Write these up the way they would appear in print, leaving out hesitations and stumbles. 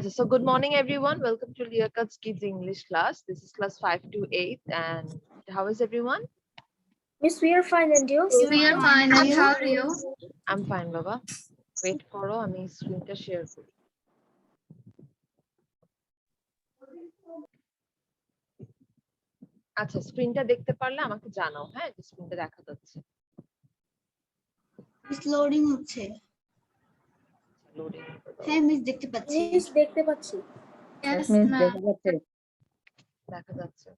So good morning, everyone. Welcome to Liakat's Kids English class. This is class 5 to 8. And how is everyone? Miss, we are fine, and you? We are fine, and how are you? I'm fine, Baba. Wait for আমি স্ক্রিনটা share করি। আচ্ছা, স্ক্রিনটা দেখতে পারলে আমাকে জানাও, হ্যাঁ, যে স্ক্রিনটা দেখা যাচ্ছে। মিস লোডিং হচ্ছে। লোডিং। হ্যাঁ মিস দেখতে পাচ্ছি। মিস দেখতে পাচ্ছি। Yes, miss ma'am. দেখা যাচ্ছে। দেখা যাচ্ছে।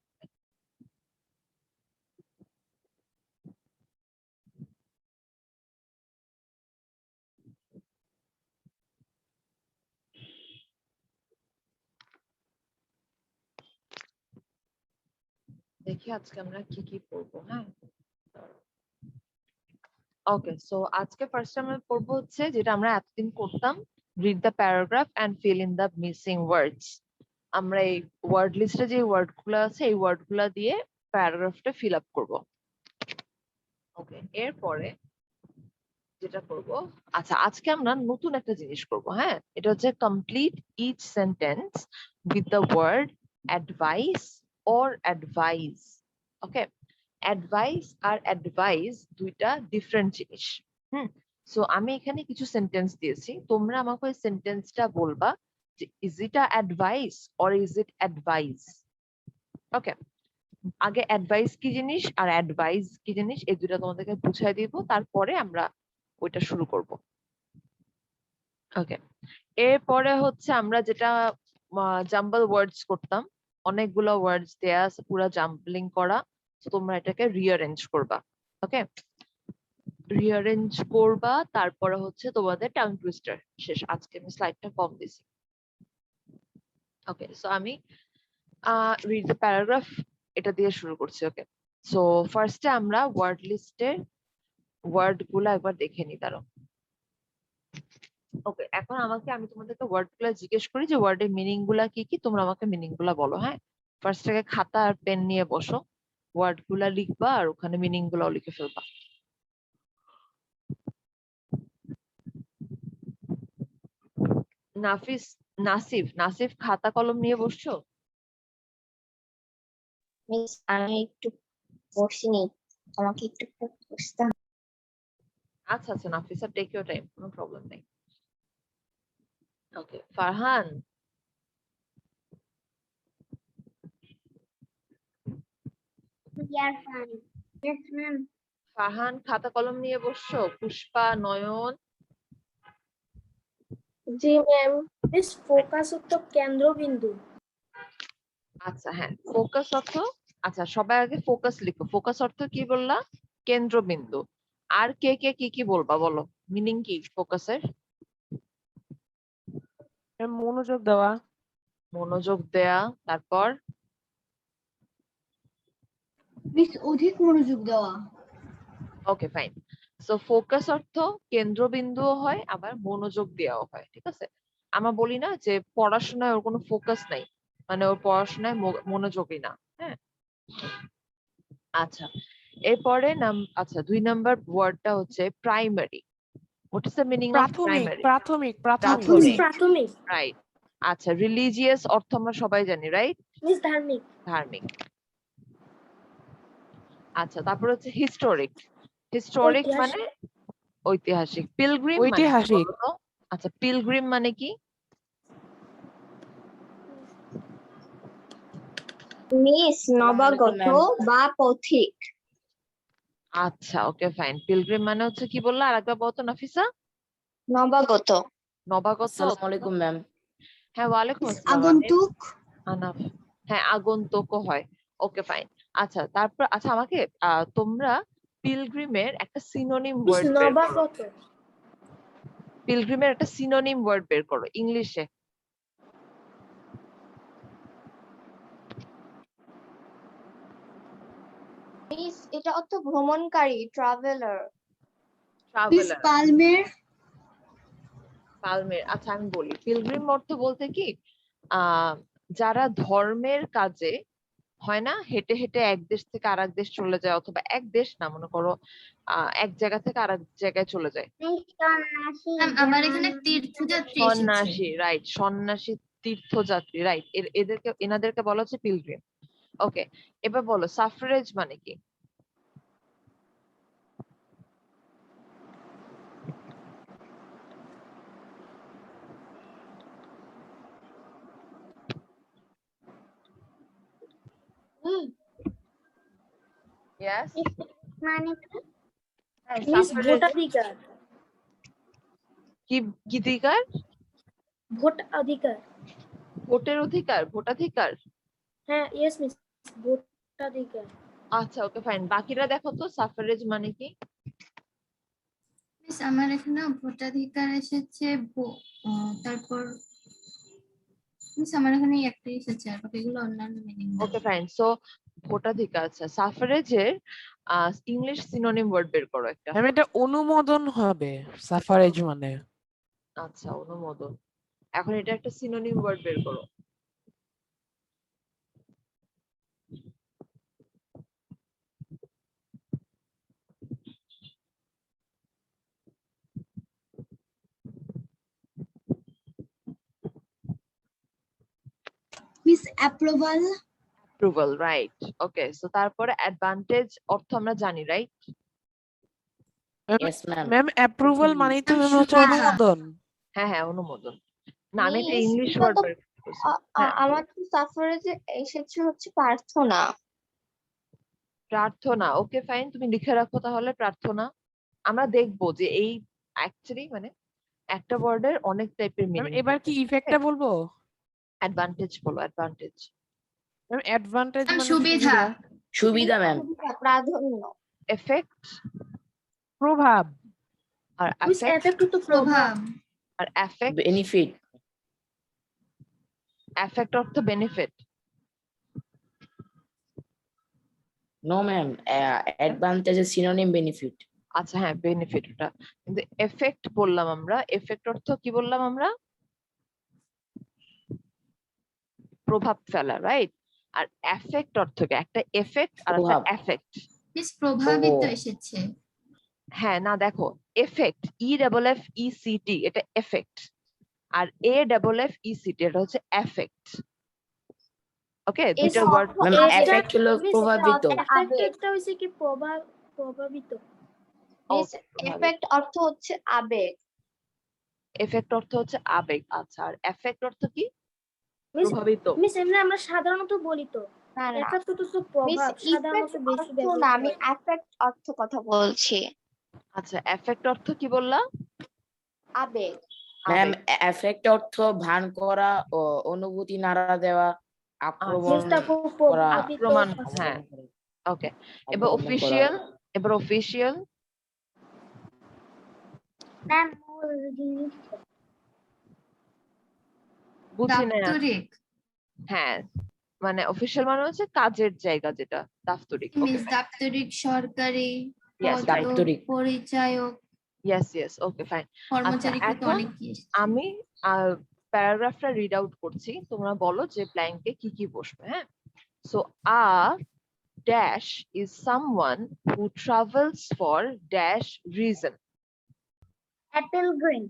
দেখি আজকে আমরা কি কি পড়বো, হ্যাঁ। ওকে, সো আজকে ফার্স্ট আমরা পড়বো হচ্ছে যেটা আমরা এতদিন করতাম, read the paragraph and fill in the missing words. আমরা এই ওয়ার্ড লিস্টে যে ওয়ার্ডগুলো আছে এই ওয়ার্ডগুলো দিয়ে প্যারাগ্রাফটা ফিল আপ করব। ওকে, এরপরে যেটা করব, আচ্ছা আজকে আমরা নতুন একটা জিনিস করব, হ্যাঁ। এটা হচ্ছে complete each sentence with the word advice or advise. Okay, advice আর অ্যাডভাইস দুইটা ডিফারেন্ট জিনিস। সো আমি এখানে কিছু সেন্টেন্স দিয়েছি, তোমরা আমাকে ওই সেন্টেন্সটা বলবা যে is it a advice or is it advise. Okay, আগে অ্যাডভাইস কি জিনিস আর অ্যাডভাইস কি জিনিস এই দুটো তোমাদেরকে বুঝাই দিব, তারপরে আমরা ওইটা শুরু করব। ওকে, এরপরে হচ্ছে আমরা যেটা জাম্বল ওয়ার্ডস করতাম, অনেকগুলো ওয়ার্ডস দেয়া আছে পুরো জাম্বলিং করা, তো তোমরা এটাকে রিঅ্যারেঞ্জ করবা। ওকে, রিঅ্যারেঞ্জ করবা, তারপরে হচ্ছে তোমাদের টাং টুইস্টার শেষ। আজকে আমি স্লাইডটা কম দিছি। ওকে, সো আমি রিড দ্য প্যারাগ্রাফ এটা দিয়ে শুরু করছি। ওকে, সো ফার্স্টে আমরা ওয়ার্ড লিস্টের ওয়ার্ড গুলা একবার দেখে নিই, দাঁড়াও। ওকে, এখন আমি তোমাদেরকে ওয়ার্ড গুলা জিজ্ঞেস করি যে ওয়ার্ডের মিনিং গুলা কি কি, তোমরা আমাকে মিনিং গুলা বলো, হ্যাঁ। ফার্স্ট থেকে খাতা আর পেন নিয়ে বসো, ওয়ার্ড গুলা লিখবা আর ওখানে মিনিং গুলাও লিখে ফেলবা। নাসিফ খাতা কলম নিয়ে বসছো? মিস আমি একটু বসিনি, আমাকে একটু বসতাম। আচ্ছা আচ্ছা নাফিসা, টেক ইউর টাইম, কোনো প্রবলেম নেই। ওকে, ফারহান। ফারহান খাতা কলম নিয়ে বসছো? পুষ্পা, নয়ন? জি ম্যাম। মিস ফোকাস তো কেন্দ্রবিন্দু। আচ্ছা হ্যাঁ, ফোকাস অর্থ, আচ্ছা সবাই আগে ফোকাস লিখো। ফোকাস অর্থ কি বললা? কেন্দ্রবিন্দু। আর কে কে কি কি বলবা বলো, মিনিং কি ফোকাসের? মনোযোগ দেওয়া। মনোযোগ দেয়া, তারপর? মিস অধিক মনোযোগ দেওয়া। Okay fine. সো ফোকাস অর্থ কেন্দ্রবিন্দুও হয় আবার মনোযোগ দেওয়াও হয়, ঠিক আছে। আমরা বলি না যে পড়াশোনায় ওর কোনো ফোকাস নাই, মানে ওর পড়াশোনায় মনোযোগী না, হ্যাঁ। আচ্ছা, এরপরে আচ্ছা 2 নাম্বার ওয়ার্ডটা হচ্ছে primary. What is the meaning of primary? প্রাথমিক। রাইট। আচ্ছা, রিলিজিয়াস অর্থ আমরা সবাই জানি, রাইট? মিস ধার্মিক। ধার্মিক। আচ্ছা, তারপর হচ্ছে হিস্টোরিক। হিস্টোরিক মানে ঐতিহাসিক। পিলগ্রিম মানে কি বলো তো? আচ্ছা, পিলগ্রিম মানে কি? মিস নবাগত বা পথিক। আচ্ছা ওকে ফাইন। পিলগ্রিম মানে হচ্ছে কি বললা, আরেকবার বলো তো নাফিসা। নবাগত। নবাগত। আসসালামু আলাইকুম ম্যাম। হ্যাঁ, ওয়ালাইকুম আসসালাম। আগন্তুক। আনাফ, হ্যাঁ আগন্তুকও হয়। Okay fine. আচ্ছা, তারপর আচ্ছা আমাকে তোমরা পিলগ্রিমের একটা সিনোনিম ওয়ার্ড বের করো। নবাগত। পিলগ্রিমের একটা সিনোনিম ওয়ার্ড বের করো ইংলিশে। মিস এটা অর্থ ভ্রমণকারী, ট্রাভেলার। মিস পালমের। পালমের। আচ্ছা আমি বলি, পিলগ্রিম অর্থ বলতে কি যারা ধর্মের কাজে হয় না, হেঁটে হেঁটে এক দেশ থেকে আরেক দেশ চলে যায়, অথবা এক দেশ না, মনে করো এক জায়গা থেকে আরেক জায়গায় চলে যায়। ম্যাম আমার এখানে তীর্থযাত্রী এসেছে। সন্ন্যাসী, রাইট, সন্ন্যাসী, তীর্থযাত্রী, রাইট, এনাদেরকে বলা হচ্ছে পিলগ্রিম। ওকে, এবার বলো সাফরেজ মানে কি? Yes? মানে হ্যাঁ, মিস suffrage ভোটাধিকার। কি কি অধিকার? ভোটাধিকার। ভোটের অধিকার, ভোটাধিকার। হ্যাঁ, ইয়েস মিস, ভোটাধিকার। আচ্ছা, ওকে ফাইন, বাকিরা দেখো তো সাফরেজ মানে কি? মিস আমার এখানে ভোটাধিকার এসেছে, তারপর মিস আমার এখানে একটাই এসেছে, আর বাকিগুলো অন্যান্য মিনিং। ওকে ফাইন, সো ভোটাধিকার। আচ্ছা, সাফরেজের ইংলিশ সিনোনিম ওয়ার্ড বের করো একটা। ম্যাম এটা অনুমোদন হবে সাফারেজ মানে। আচ্ছা, অনুমোদন। এখন এটা একটা সিনোনিম ওয়ার্ড বের করো। Miss approval. Approval, right. Okay, so তারপরে অ্যাডভান্টেজ অর্থ আমরা জানি, right? Yes, ma'am. Ma'am approval মানেই তো ম্যাম হচ্ছে সুবিধা। অনুমোদন। হ্যাঁ হ্যাঁ, অনুমোদন। না, আমি একটা Miss, ইংলিশ এটা ওয়ার্ড তো বের করছি। হ্যাঁ, আমার তো সাফারেজে এসেছে হচ্ছে প্রার্থনা। প্রার্থনা। ওকে ফাইন, তুমি লিখে রাখো তাহলে প্রার্থনা। আমরা দেখবো যে এই অ্যাকচুয়ালি মানে একটা ওয়ার্ডের অনেক টাইপের ম্যাম মিনিং। এবার কি ইফেক্টটা বলবো? অ্যাডভান্টেজ বলো, অ্যাডভান্টেজ। ম্যাম অ্যাডভান্টেজ মানে সুবিধা। সুবিধা, ma'am. প্রাধান্য। এফেক্ট প্রভাব। আর মিস অ্যাফেক্ট, এফেক্ট তো প্রভাব। আর অ্যাফেক্ট, Benefit. অ্যাফেক্ট অর্থ benefit. No, ma'am. Advantage is synonym benefit. আচ্ছা হ্যাঁ, বেনিফিট ওটা, কিন্তু এফেক্ট বললাম আমরা। এফেক্ট অর্থ কি বললাম আমরা? প্রভাব ফেলা, রাইট? আর অ্যাফেক্ট অর্থ কি? একটা এফেক্ট আর একটা প্রভাব। অ্যাফেক্ট। মিস প্রভাবিত ও। এসেছে। হ্যাঁ, না দেখো, এফেক্ট, EFFECT, এটা এফেক্ট, আর AFFECT এটা হচ্ছে অ্যাফেক্ট। ওকে, দুইটা ওয়ার্ড। Ma'am, affect হলো মিস প্রভাবিত। এফেক্টটা হইছে কি প্রভাবিত। মিস এফেক্ট অর্থ হচ্ছে আবেগ। এফেক্ট অর্থ হচ্ছে আবেগ। আচ্ছা, আর অ্যাফেক্ট অর্থ কি? মিস প্রভাবিত। মিস এমনি আমরা সাধারণত বলি তো না না এফেক্ট তো মিস, প্রভাব সাধারণত ইফেক্ট বেশি অর্থ ব্যবহৃত না, আমি হয়। এফেক্ট অর্থ কথা বলছি। আচ্ছা, অ্যাফেক্ট অর্থ কি বললা? আবেগ। Ma'am, আবেগ। affect অর্থ ভান করা ও অনুভূতি নাড়া দেওয়া, আক্রমণ মিসটা খুব করা। প্রভাবিত। আক্রমণ, হ্যাঁ। ওকে, এবার আক্রমণ করা। অফিসিয়াল। এবার অফিসিয়াল ম্যাম বুঝি না। দাপ্তরিক। হ্যাঁ, মানে অফিসিয়াল মানে হচ্ছে কাজের জায়গা, যেটা দাপ্তরিক। ওকে, মিস দাপ্তরিক, সরকারি, Yes, পদ, right. দাপ্তরিক। পরিচায়ক, ইয়েস ইয়েস, ওকে ফাইন। কর্মচারী ক্ষেত্রে এখন অনেক কি এসেছে। আমি প্যারাগ্রাফটা রিড আউট করছি, তোমরা বলো যে ব্ল্যাঙ্কে কি কি বসবে। হ্যাঁ, so a dash is someone who travels for dash reason. Pilgrim.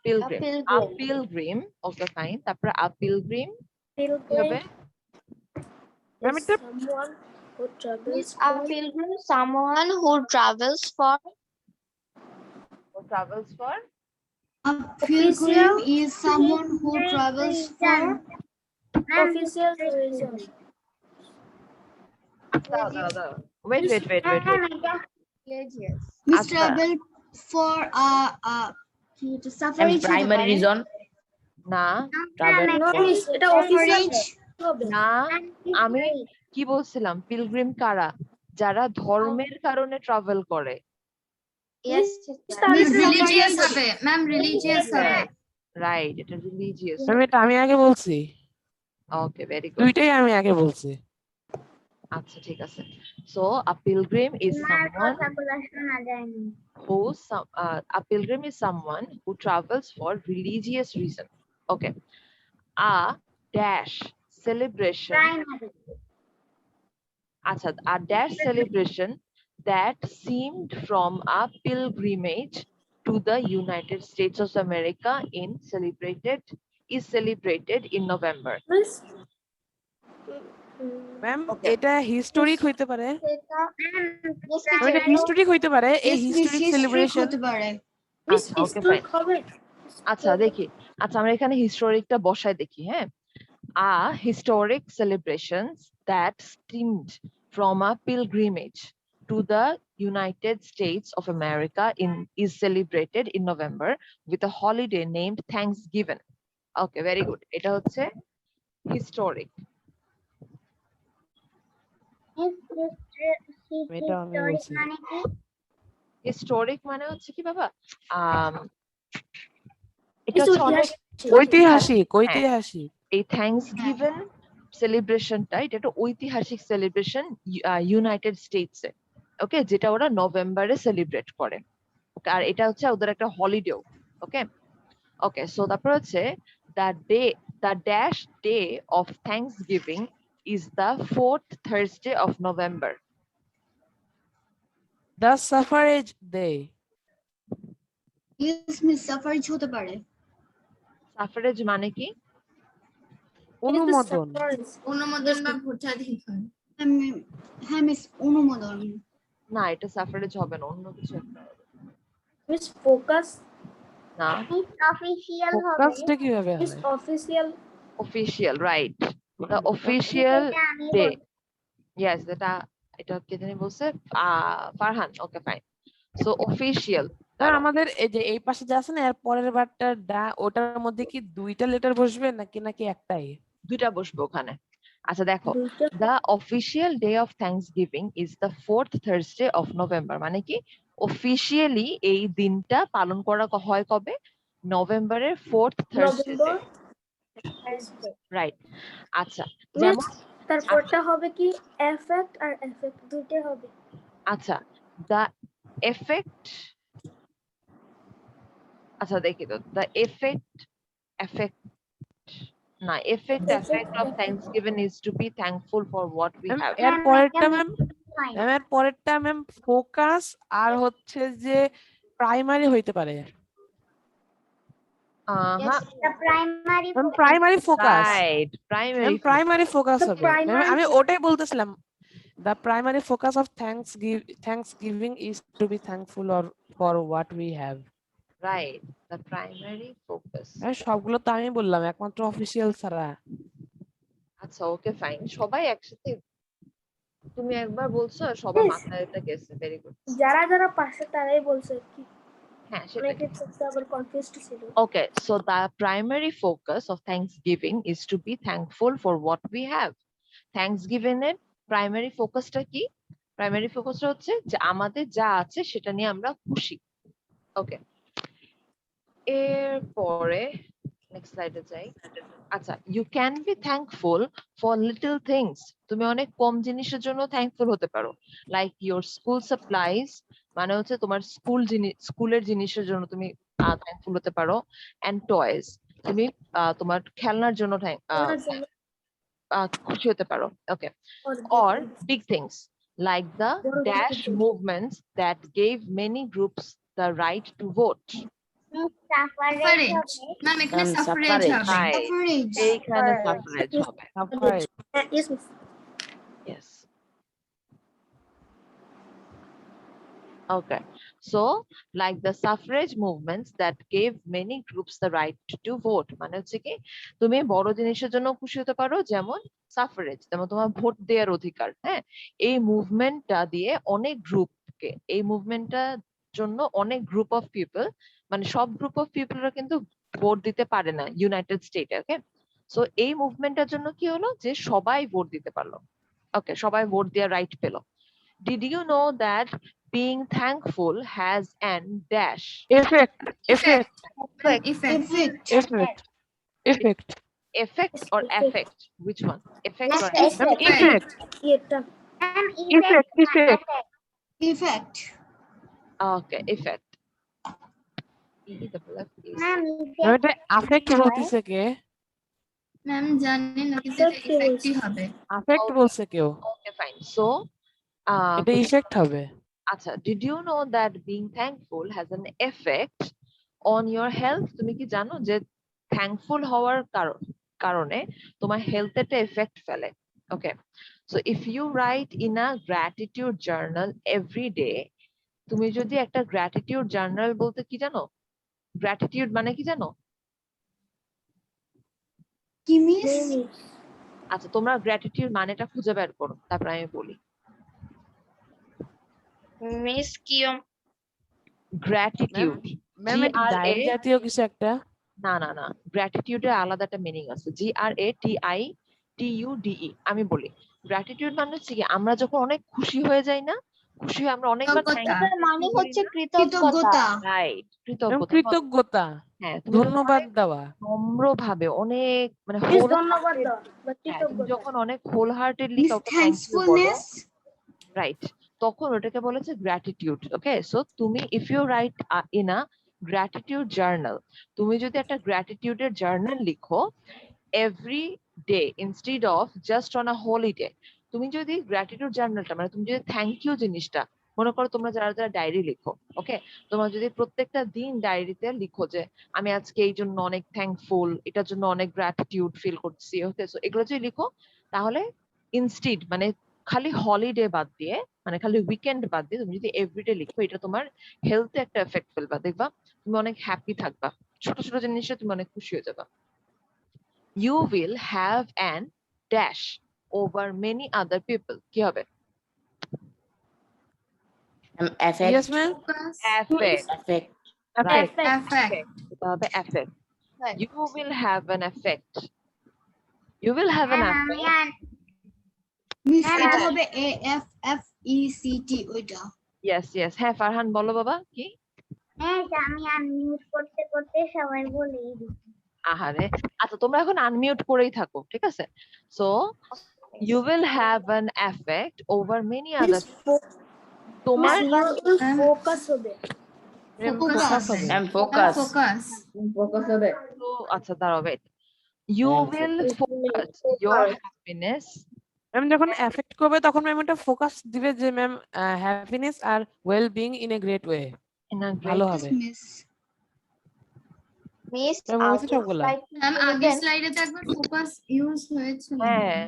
Pilgrim, a pilgrim. Pilgrim. Okay fine, তারপরে আ পিলগ্রিম কি Pilgrim হবে? ম্যাম is এটা someone who travels Miss, a pilgrim, someone who travels for travels for. A pilgrim is someone who travels for official reason. Wait wait wait wait religious. Miss আচ্ছা। travel for And suffrage হতে primary পারে। reason, না travel No, for miss, এটা official Suffrage, হবে। না, আমি কি বলছিলাম? পিলগ্রিম কারা? যারা ধর্মের কারণে ট্রাভেল করে। Yes, Miss religious হবে, ম্যাম religious হবে। রাইট, এটা রিলিজিয়াস। ম্যাম এটা আমি আগে বলছি, ওকে, ভেরি গুড। দুইটাই আমি আগে বলছি। আচ্ছা, ঠিক আছে। So a pilgrim is someone a pilgrim is someone who travels for religious reason. Okay, a dash celebration, Primary. আচ্ছা, a dash celebration that seemed from a pilgrimage to the United States of America is celebrated in November. Miss ma'am Okay. এটা historic হইতে পারে, সেটা ma'am এটা historic হইতে পারে, এই historic celebration. হতে পারে। মিস আচ্ছা, okay, historic হবে আচ্ছা দেখি, আচ্ছা আমরা এখানে হিস্টোরিকটা বসাই দেখি, হ্যাঁ। A historic celebrations that stemmed from a pilgrimage to the United States of America is celebrated in November with a holiday named Thanksgiving. Okay, very good. এটা হচ্ছে historic. এটা আমি বলছি। মানে কি? Historic মানে হচ্ছে কি বাবা? এটা কিছু হচ্ছে অনেক ঐতিহাসিক, ঐতিহাসিক। এই থ্যাঙ্কসগিভিং সেলিব্রেশনটা, এটা একটা ঐতিহাসিক সেলিব্রেশন ইউনাইটেড স্টেটসে, ওকে, যেটা ওরা নভেম্বরে সেলিব্রেট করে। ওকে, আর এটা হচ্ছে ওদের একটা হলিডেও। ওকে ওকে, সো তারপর হচ্ছে the dash day of Thanksgiving is the 4th Thursday of November. The suffrage day. Yes miss suffrage হতে পারে। সাফারেজ মানে কি? অনুমোদন। অনুমোদন বা ভোটাধিকার। হ্যাঁ মিস অনুমোদন। না, এটা সাফারেজ হবে না, অন্য কিছু একটা হবে। মিস ফোকাস না, অফিসিয়াল হবে। ফোকাসটা কিভাবে মিস হয়? Official official, right, the official এটা আমি ডে। বলবো। Yes, এটা কে জানি বলছে, ফারহান। ওকে, ফাইন। সো অফিসিয়াল, স্যার আমাদের এই যে এই পাশে যা আছে না, এর পরের বারটা ওটার মধ্যে কি দুইটা লেটার বসবে নাকি একটাই? দুইটা বসবে ওখানে। আচ্ছা দেখো, দুইটা the official day of Thanksgiving is the 4th Thursday of November, মানে কি অফিসিয়ালি এই দিনটা পালন করা হয় কবে? নভেম্বরের 4th Thursday, নভেম্বর রাইট। আচ্ছা, মিস যেমন তারপরটা হবে কি এফেক্ট আর এফেক্ট দুইটা হবে। আচ্ছা, দ্য এফেক্ট, আচ্ছা দেখি তো, দ্য এফেক্ট না, effect of Thanksgiving is to be thankful for what we have. এর পরেরটা ম্যাম, এর পরেরটা ম্যাম ফোকাস আর হচ্ছে যে প্রাইমারি হইতে পারে। Primary primary focus, right, primary focus The হবে। primary আমি ওটাই বলতেছিলাম, the primary focus of thanksgiving is to be thankful or for what we have. Right, the primary focus. সবগুলো তো আমি বললাম, একমাত্র অফিসিয়াল ছাড়া। আচ্ছা, ওকে, ফাইন, সবাই একসাথে তুমি একবার বলছো, সবার Yes. মাথায় এটা গেছে, ভেরি গুড। যারা যারা পাশে তারাই বলছে কি, হ্যাঁ, সেটা অনেকে তো আবার কনফিউজড ছিল। Okay, so the primary focus of Thanksgiving is to be thankful for what we have. Thanksgiving এর primary focusটা কি? Primary focusটা হচ্ছে যে আমাদের যা আছে সেটা নিয়ে আমরা খুশি। ওকে, এরপরে নেক্সট স্লাইডে যাই। আচ্ছা, you can be thankful for little things. তুমি অনেক কম জিনিসের জন্য থ্যাঙ্কফুল হতে পারো, লাইক your school supplies, মানে হচ্ছে তোমার স্কুলের জিনিসের জন্য তুমি থ্যাঙ্কফুল হতে পারো, and toys, তুমি তোমার খেলনার জন্য খুশি হতে পারো। ওকে, or big things like the dash movements that gave many groups the right to vote. Suffrage ma'am এখানে Ma'am, সাফারেজ suffrage, হবে। right. সাফারেজ এইখানে সাফারেজ হবে। Yes, miss. Yes. Okay, so like the suffrage movements that gave many groups the right to vote, মানে হচ্ছে কি তুমি বড় জিনিসের জন্য খুশি হতে পারো, যেমন সাফারেজ, যেমন তোমার ভোট দেওয়ার অধিকার। হ্যাঁ, এই মুভমেন্টটা দিয়ে অনেক গ্রুপকে, এই মুভমেন্টটার জন্য অনেক গ্রুপ অফ পিপল, মানে সব গ্রুপ অফ পিপলরা কিন্তু ভোট দিতে পারে না ইউনাইটেড স্টেটে। ওকে, সো এই মুভমেন্টটার জন্য কি হলো যে সবাই ভোট দিতে পারলো। ওকে, সবাই ভোট দেওয়ার রাইট পেলো। Did you know that being thankful has an dash effect effect effect or Effect. affect? Which one? Effect or Effect. affect? এটা effect Okay, effect. E double F is ma'am এটা affect বলতেছে কে? Ma'am জানি না কিন্তু এটা Effective ইফেক্টই বলছে। হবে। affect Okay. বলছে কেউ, Okay, fine. So, এটা ইফেক্ট হবে। আচ্ছা, did you know that being thankful has an effect on your health? তুমি কি জানো যে thankful হওয়ার কারণে তোমার হেলথ একটা এফেক্ট ফেলে? Okay, so if you write in a gratitude journal every day, তুমি যদি একটা গ্র্যাটিটিউড জার্নাল বলতে কি জানো? গ্র্যাটিটিউড মানে কি জানো? কি মিস? আচ্ছা, তোমরা গ্র্যাটিটিউড মানেটা খুঁজে বের করো, তারপর আমি বলি। মিস কি গ্র্যাটিটিউড, ম্যাম এটা ডায়েরি জাতীয় কিছু একটা। না না না, গ্র্যাটিটিউডের আলাদা একটা মিনিং আছে, GRATITUDE। আমি বলি, গ্র্যাটিটিউড মানে হচ্ছে কি, আমরা যখন অনেক খুশি হয়ে যাই না, খুশি হয়ে আমরা অনেকবার কৃতজ্ঞতা। thank you মানে বলি হচ্ছে না? কৃতজ্ঞতা। রাইট, ম্যাম কৃতজ্ঞতা। কৃতজ্ঞতা, হ্যাঁ, তুমি যখন ধন্যবাদ অনেক দেওয়া। নম্রভাবে, অনেক মানে Miss whole ধন্যবাদ hearted- দাও বা হ্যাঁ, তুমি কৃতজ্ঞতা। যখন অনেক হোল হার্টেডলি মিস কাউকে থ্যাংক ইউ বলো, থ্যাঙ্কফুলনেস। রাইট, তখন ওটাকে বলা হচ্ছে গ্র্যাটিটিউড। ওকে, সো তুমি if you write in a gratitude journal, তুমি যদি একটা গ্র্যাটিটিউডের জার্নাল লিখো every day instead of just on a holiday, তুমি যদি গ্র্যাটিটিউড জার্নালটা মানে তুমি যদি থ্যাংক ইউ জিনিসটা, মনে করো তোমরা যারা যারা ডায়েরি লিখো, ওকে, তোমরা যদি প্রত্যেকটা দিন ডায়েরিতে লিখো যে আমি আজকে এই জন্য অনেক থ্যাঙ্কফুল, এটার জন্য অনেক গ্র্যাটিটিউড ফিল করছি, ওকে, সো এগুলো যদি লিখো, তাহলে ইনস্টেড মানে খালি হলিডে বাদ দিয়ে, মানে খালি উইকেন্ড বাদ দিয়ে তুমি যদি এভরিডে লিখো, এটা তোমার হেলথে একটা এফেক্ট ফেলবা, দেখবা তুমি অনেক হ্যাপি থাকবা, ছোট ছোট জিনিসে তুমি অনেক খুশি হয়ে যাবা। You will have an dash over many other people. কি হবে? affect, yes ma'am. Affect. affect, Right. Effect. এটা হবে affect. You will have an effect. You will have an effect. Miss হ্যাঁ। এটা হবে AFFECT ওইটা। Yes, yes. হ্যাঁ, ফারহান বলো বাবা, কি? আমি আনমিউট করতে করতে সবাই বলে আহারে, আচ্ছা তোমরা এখন আনমিউট করেই থাকো, ঠিক আছে? So, you will have an effect over many other people. তোমার ফোকাস হবে। ফোকাস হবে। and focus, focus. focus হবে। তো আচ্ছা দাঁড়াও, wait. You And will focus your happiness. Ma'am যখন এফেক্ট করবে তখন ম্যাম এটা ফোকাস দিবে যে ম্যাম হ্যাপিনেস আর well being in a great way, in a ভালো great হবে। মিস মিস ম্যাম হয়েছে সবগুলা। ম্যাম আগের স্লাইডে তো একবার ফোকাস ইউজ হয়েছিল। হ্যাঁ,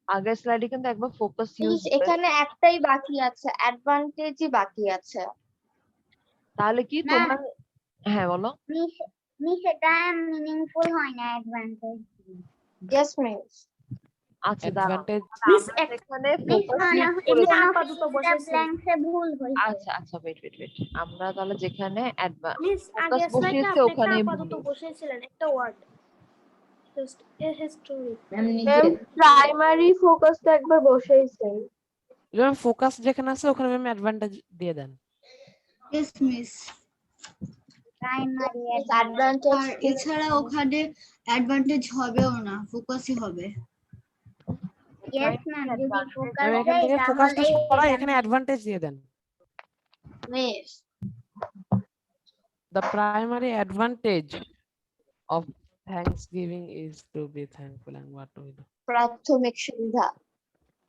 আগের স্লাইডে কিন্তু একবার ফোকাস ইউজ, এখানে একটাই বাকি আছে, অ্যাডভান্টেজই বাকি আছে। তাহলে কি না। তোমার, হ্যাঁ বলো। মিস এটা মিনিংফুল হয় না অ্যাডভান্টেজ। Yes miss. আচ্ছা দাঁড়াও, অ্যাডভান্টেজ মিস আমরা এখানে মিস ফোকাস ইউজ এখানে করেছি। আপাতত বসেছে। ব্ল্যাঙ্কসে ভুল হয়েছে। আচ্ছা আচ্ছা, ওয়েট ওয়েট ওয়েট, আমরা তাহলে যেখানে মিস ফোকাস আগের স্লাইডে বসিয়েছে আপনি একটা ওখানে আপাতত বসেছিলেন একটা word. Just a history. Ma'am নিজে প্রাইমারি ফোকাসটা একবার বসাইছেন। ম্যাম ফোকাস যেখানে আছে ওখানে ম্যাম অ্যাডভান্টেজ দিয়ে দেন। Yes miss. প্রাইমারি অ্যাডভান্টেজ আর এছাড়া ওখানে অ্যাডভান্টেজ হবেও না, ফোকাসই হবে। ইয়েস ম্যাম যদি ফোকাস ম্যাম এখান দেই থেকে ফোকাসটা তাহলে সরাই এখানে অ্যাডভান্টেজ দিয়ে দেন। Miss The primary advantage of Thanksgiving is to be thankful and what we do. প্রাথমিক সুবিধা।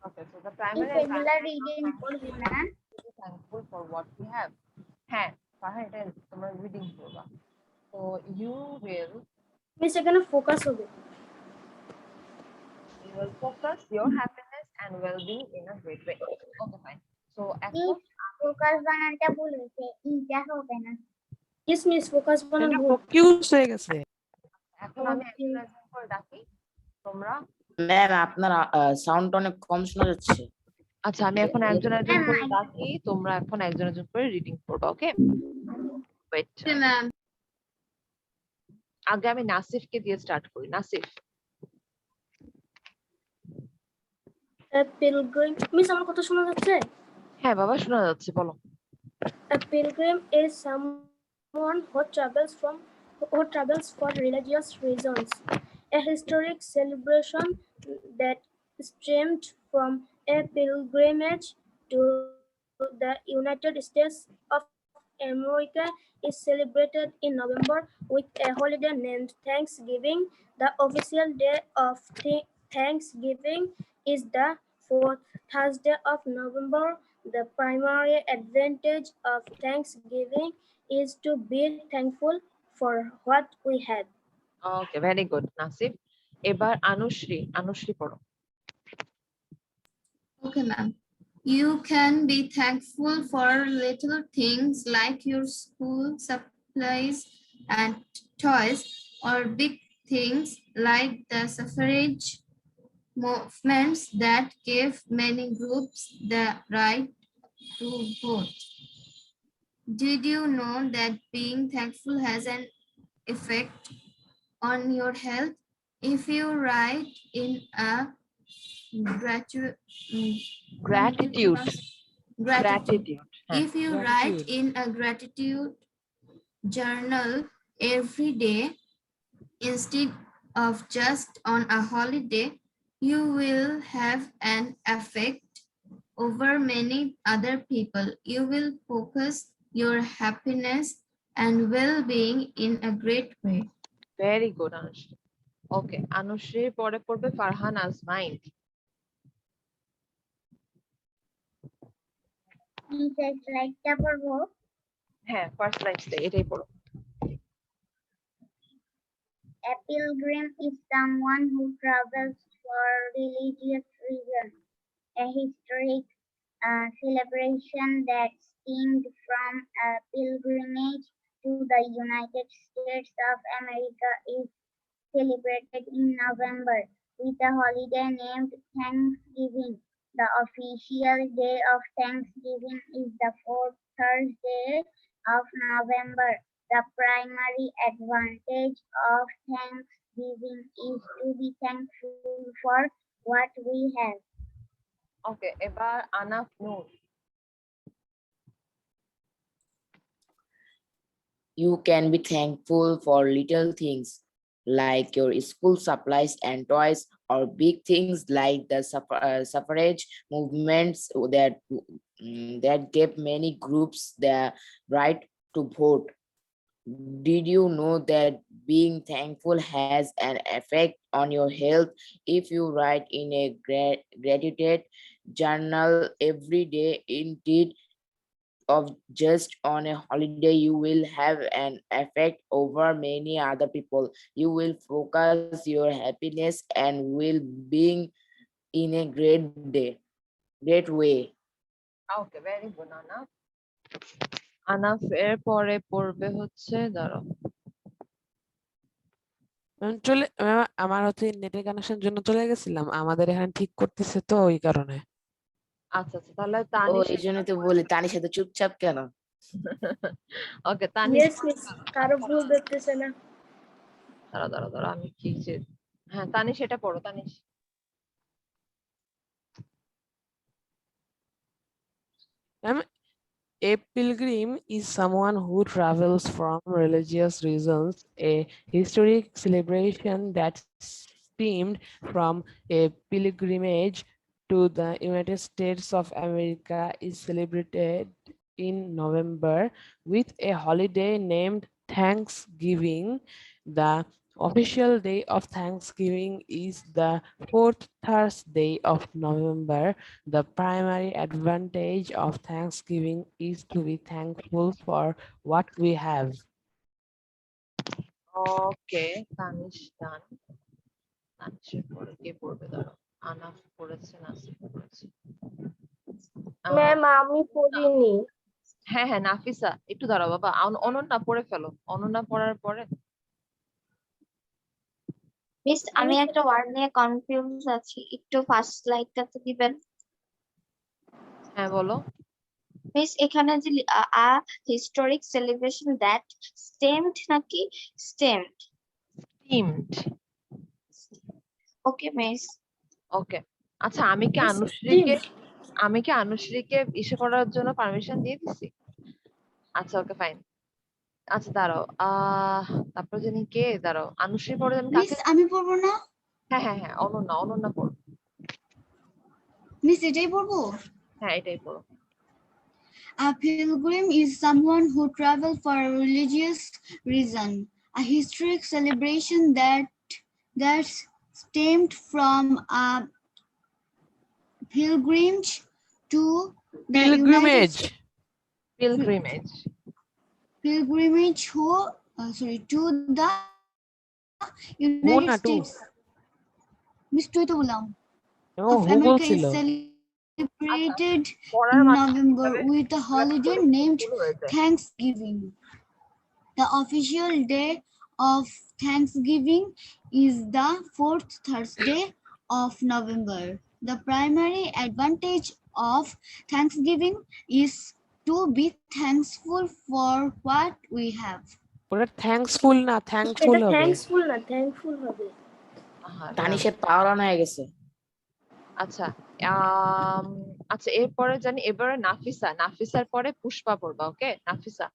Okay, so the primary এগুলা advantage রিডিং করবি না। is to be thankful for what we have. হ্যাঁ, ফারহান এটা তোমরা রিডিং করবা। So you will মিস এখানে ফোকাস হবে। focus your happiness and well-being in a great way. Okay, fine. So এখন ফোকাস বানানটা ভুল হয়েছে, ইটা হবে না। ইয়েস মিস ফোকাস বানান এটা ভুল। ফোকাস হয়ে গেছে। এখন আমি একজন একজন করে ডাকি, তোমরা। ম্যাম আপনার সাউন্ড অনেক কম শোনা যাচ্ছে। আচ্ছা, আমি এখন একজন একজন করে ডাকি, তোমরা এখন একজন একজন করে রিডিং করবা, ওকে? ওয়েট, ম্যাম আগে আমি নাসিফকে দিয়ে স্টার্ট করি। নাসিফ। পিলগ্রিম। মিস আমার কথা শোনা যাচ্ছে? হ্যাঁ বাবা, শোনা যাচ্ছে, বলো। A pilgrim is someone who travels for religious reasons. A historic celebration that stemmed from a pilgrimage to the United States of America is celebrated in November with a holiday named Thanksgiving. The official day of Thanksgiving is the fourth Thursday of November. The primary advantage of Thanksgiving is to be thankful for what we have. ওকে, very good Nasib. এবার আনুশ্রী পড়ো। Okay, ma'am. You can be thankful for little things like your school supplies and toys, or big things like the suffrage movements that gave many groups the right to vote. Did you know that being thankful has an effect on your health? If you write in a gratitude. Gratitude. Gratitude. হ্যাঁ, If you write Gratitude. in a gratitude journal every day instead of just on a holiday, you will have an effect over many other people. You will focus your happiness and well-being in a great way. Very good Anushree. ওকে, আনুশ্রীর পরে পড়বে ফারহান আজমাইন। স্লাইডটা পড়বো। হ্যাঁ, first লাইনটা এটাই পড়ো। A pilgrim is someone who travels for religious reasons. A historic celebration that stemmed from a pilgrimage to the United States of America is celebrated in November with a holiday named Thanksgiving. The official day of Thanksgiving is the fourth Thursday of November. The primary advantage of Thanksgiving is to be thankful for what we have. Okay, এবার Anaf Noor. You can be thankful for little things like your school supplies and toys, or big things like the suffrage movements that gave many groups the right to vote. Did you know that being thankful has an effect on your health? If you write in a gratitude journal every day instead of just on a holiday, you will have an effect over many other people. You will focus your happiness and well-being in a great way. Okay, very good আনাফ। আনাফ এর পরে পড়বে হচ্ছে, দাঁড়াও, আমার হচ্ছে নেটের connection জন্য চলে গেছিলাম, আমাদের এখানে ঠিক করতেছে তো ওই কারণে। আচ্ছা আচ্ছা, তাহলে ও তানিশ। এই জন্য তো বলি তানির সাথে চুপচাপ কেন? ওকে, তানিশ। Yes, miss. কারো ভুল দেখতেছে না। দাঁড়াও, আমি কি যে, হ্যাঁ তানিশ এটা পড়ো, Tanish. A pilgrim is someone who travels from religious reasons. A historic celebration that stemmed from a pilgrimage to the United States of America is celebrated in November with a holiday named Thanksgiving. The official day of Thanksgiving is the fourth Thursday of November. The primary advantage of Thanksgiving is to be thankful for what we have. ওকে, তানিশ ডান। তানিশের পরে কে পড়বে, দাঁড়াও। আনাফ পড়েছে, নাসিব পড়েছে। Ma'am আমি পড়িনি। হ্যাঁ হ্যাঁ, নাফিসা একটু দাঁড়াও বাবা, অনন্যা পড়ে ফেলো। অনন্যা পড়ার পরে। মিস আমি একটা ওয়ার্ড নিয়ে কনফিউজ আছি, একটু ফার্স্ট স্লাইডটাতে দিবেন। হ্যাঁ বলো। মিস এখানে যে আ হিস্টোরিক সেলিব্রেশন দ্যাট স্টেমড নাকি স্টেমড? স্টিমড। ওকে মিস। ওকে, আচ্ছা আমি কি Miss, আনুশ্রীকে ইস্যু করার জন্য পারমিশন দিয়ে দিছি? আচ্ছা ওকে ফাইন। আচ্ছা দাঁড়াও, তারপর জানি কে, দাঁড়াও, আনুশ্রী পড়ে আমি মিস কাকে? আমি পড়বো না? হ্যাঁ, অনন্যা পড়ো। মিস এটাই পড়বো? হ্যাঁ এটাই পড়ো। A pilgrim is someone who travels for a religious reason, a historic celebration that stemmed from a pilgrimage to the United Pilgrimage. Pilgrimage. pilgrimage to the Who United না টু? States. Miss তুই তো বললাম ও of who America is বলছিল। celebrated পড়ার in মাঝে November কিভাবে with a holiday ভুল named হয়ে যায়। Thanksgiving. The official day of Thanksgiving is the fourth Thursday of November. The primary advantage of Thanksgiving is to be thankful for what we have. ওটা thankful না thankful এটা হবে। Thankful না, thankful হবে। আহা, তানিশের পাওয়ার অন হয়ে গেছে। আচ্ছা আচ্ছা এরপরে জানি এবারে নাফিসার পরে পুষ্পা পড়বা। ওকে Nafisa.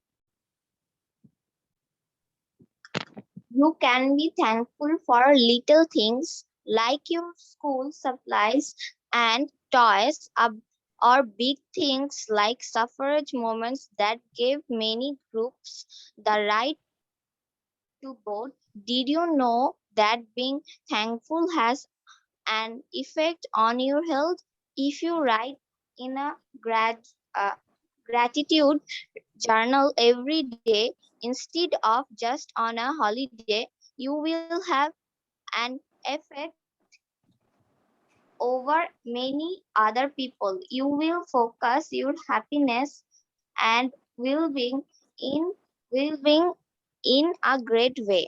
You can be thankful for little things like your school supplies and toys, or big things like suffrage movements that gave many groups the right to vote. Did you know that being thankful has an effect on your health? If you write in a gratitude journal every day instead of just on a holiday, you will have an effect over many other people. You will focus your happiness and well-being in a great way.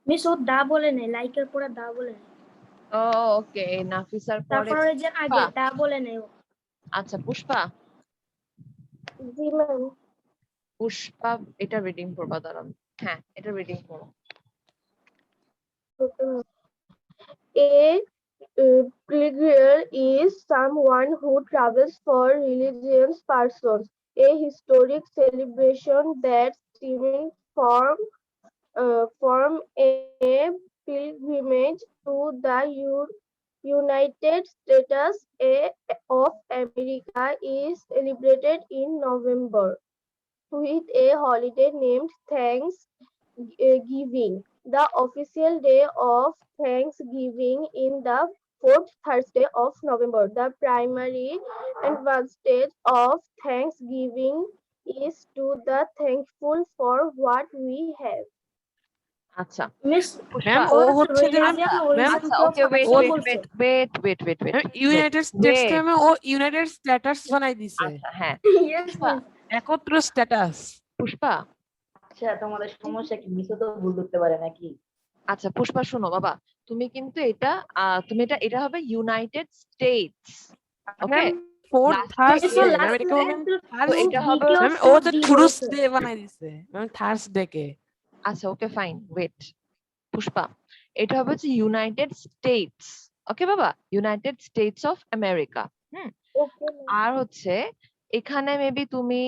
Miss ও দা বলে নেই, লাইকের পরে দা বলে নেই, ও ওকে নাফিসার পরে তারপর ওই যে আগে দা বলে নেই। আচ্ছা পুষ্পা। জি ম্যাম। পুষ্পা এটা রিডিং করবা দাঁড়ান। হ্যাঁ এটা রিডিং করো। A pilgrim is someone who travels for religious purposes. A historic celebration that stems from a pilgrimage to the United States of America is celebrated in November with a holiday named Thanksgiving. The official day of Thanksgiving in the fourth Thursday of November. The primary advantage of Thanksgiving is to the thankful for what we have. আচ্ছা miss ma'am ও হচ্ছে যে ma'am আচ্ছা okay wait United states কে ma'am ও United status বানাই দিছে। আচ্ছা হ্যাঁ একত্র status. Pushpa. আচ্ছা তোমাদের সমস্যা কি? মিসও তো ভুল করতে পারে নাকি? আচ্ছা পুষ্পা শোনো বাবা, তুমি কিন্তু এটা হবে ইউনাইটেড স্টেটস। ওকে ফোর্থ থার্সডে ম্যাম এটা কোন এটা হবে ম্যাম ও তো টুরসডে বানাই দিছে ম্যাম থার্সডে কে। আচ্ছা ওকে ফাইন ওয়েট পুষ্পা, এটা হবে হচ্ছে ইউনাইটেড স্টেটস। ওকে বাবা ইউনাইটেড স্টেটস অফ আমেরিকা। আর হচ্ছে এখানে মেবি তুমি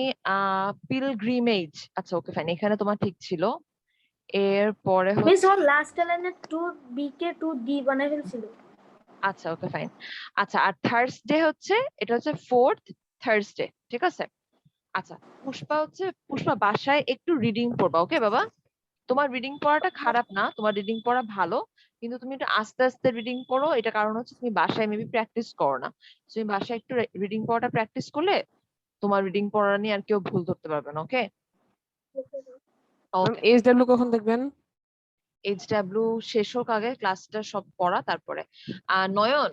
পিলগ্রিমেজ। আচ্ছা ওকে ফাইন এখানে তোমার ঠিক ছিল। এরপরে মিস ও লাস্ট লাইনে টু বি কে টু ডি বানাই ফেলছিল। আচ্ছা ওকে ফাইন। আচ্ছা আর থার্সডে হচ্ছে এটা হচ্ছে ফোর্থ থার্সডে। ঠিক আছে আচ্ছা পুষ্পা বাসায় একটু রিডিং পড়বা। ওকে বাবা তোমার রিডিং পড়াটা খারাপ না, তোমার রিডিং পড়া ভালো, কিন্তু তুমি একটু আস্তে আস্তে রিডিং পড়ো। এটা কারণ হচ্ছে তুমি বাসায় মেবি প্র্যাকটিস করো না। তুমি বাসায় একটু রিডিং পড়াটা প্র্যাকটিস করলে তোমার রিডিং পড়া নিয়ে আর কেউ ভুল ধরতে পারবে না। ওকে এইচডব্লিউ কখন দেখবেন? এইচডব্লিউ শেষ হোক আগে ক্লাসটা সব পড়া তারপরে। নয়ন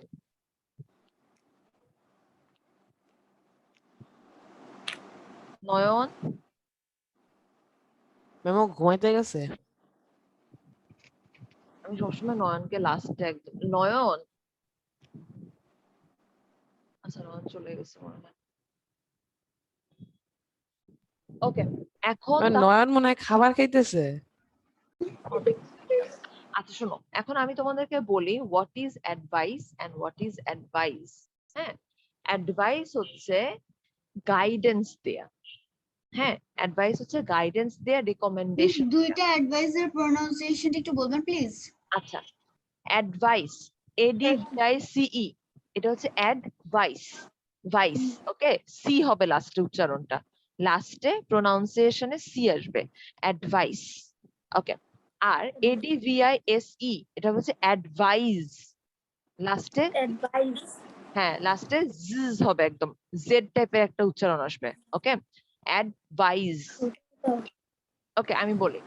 ম্যাম ও ঘুমাইতে গেছে। আমি সবসময় নয়নকে লাস্টে একদম। নয়ন আচ্ছা নয়ন চলে গেছে মনে হয়। ওকে এখন নয়ন মনে হয় খাবার খাইতেছে। আচ্ছা শোনো এখন আমি তোমাদেরকে বলি what is advice and what is advise. হ্যাঁ অ্যাডভাইস হচ্ছে গাইডেন্স দেয়া। হ্যাঁ অ্যাডভাইস হচ্ছে গাইডেন্স দেয়া, রিকমেন্ডেশন। দুইটা অ্যাডভাইসের প্রোনাউন্সিয়েশন একটু বলবেন প্লিজ? আচ্ছা অ্যাডভাইস ADVICE এটা হচ্ছে অ্যাডভাইস। ভাইস, ওকে, সি হবে লাস্টে উচ্চারণটা, লাস্টে প্রোনাউন্সিয়েশনে সি আসবে, অ্যাডভাইস। ওকে, আর ADVISE এটা হচ্ছে অ্যাডভাইস, লাস্টে, Advice. হ্যাঁ লাস্টে জিজ হবে, একদম জেড টাইপের একটা উচ্চারণ আসবে। ওকে, অ্যাডভাইস। ওকে, আমি বলি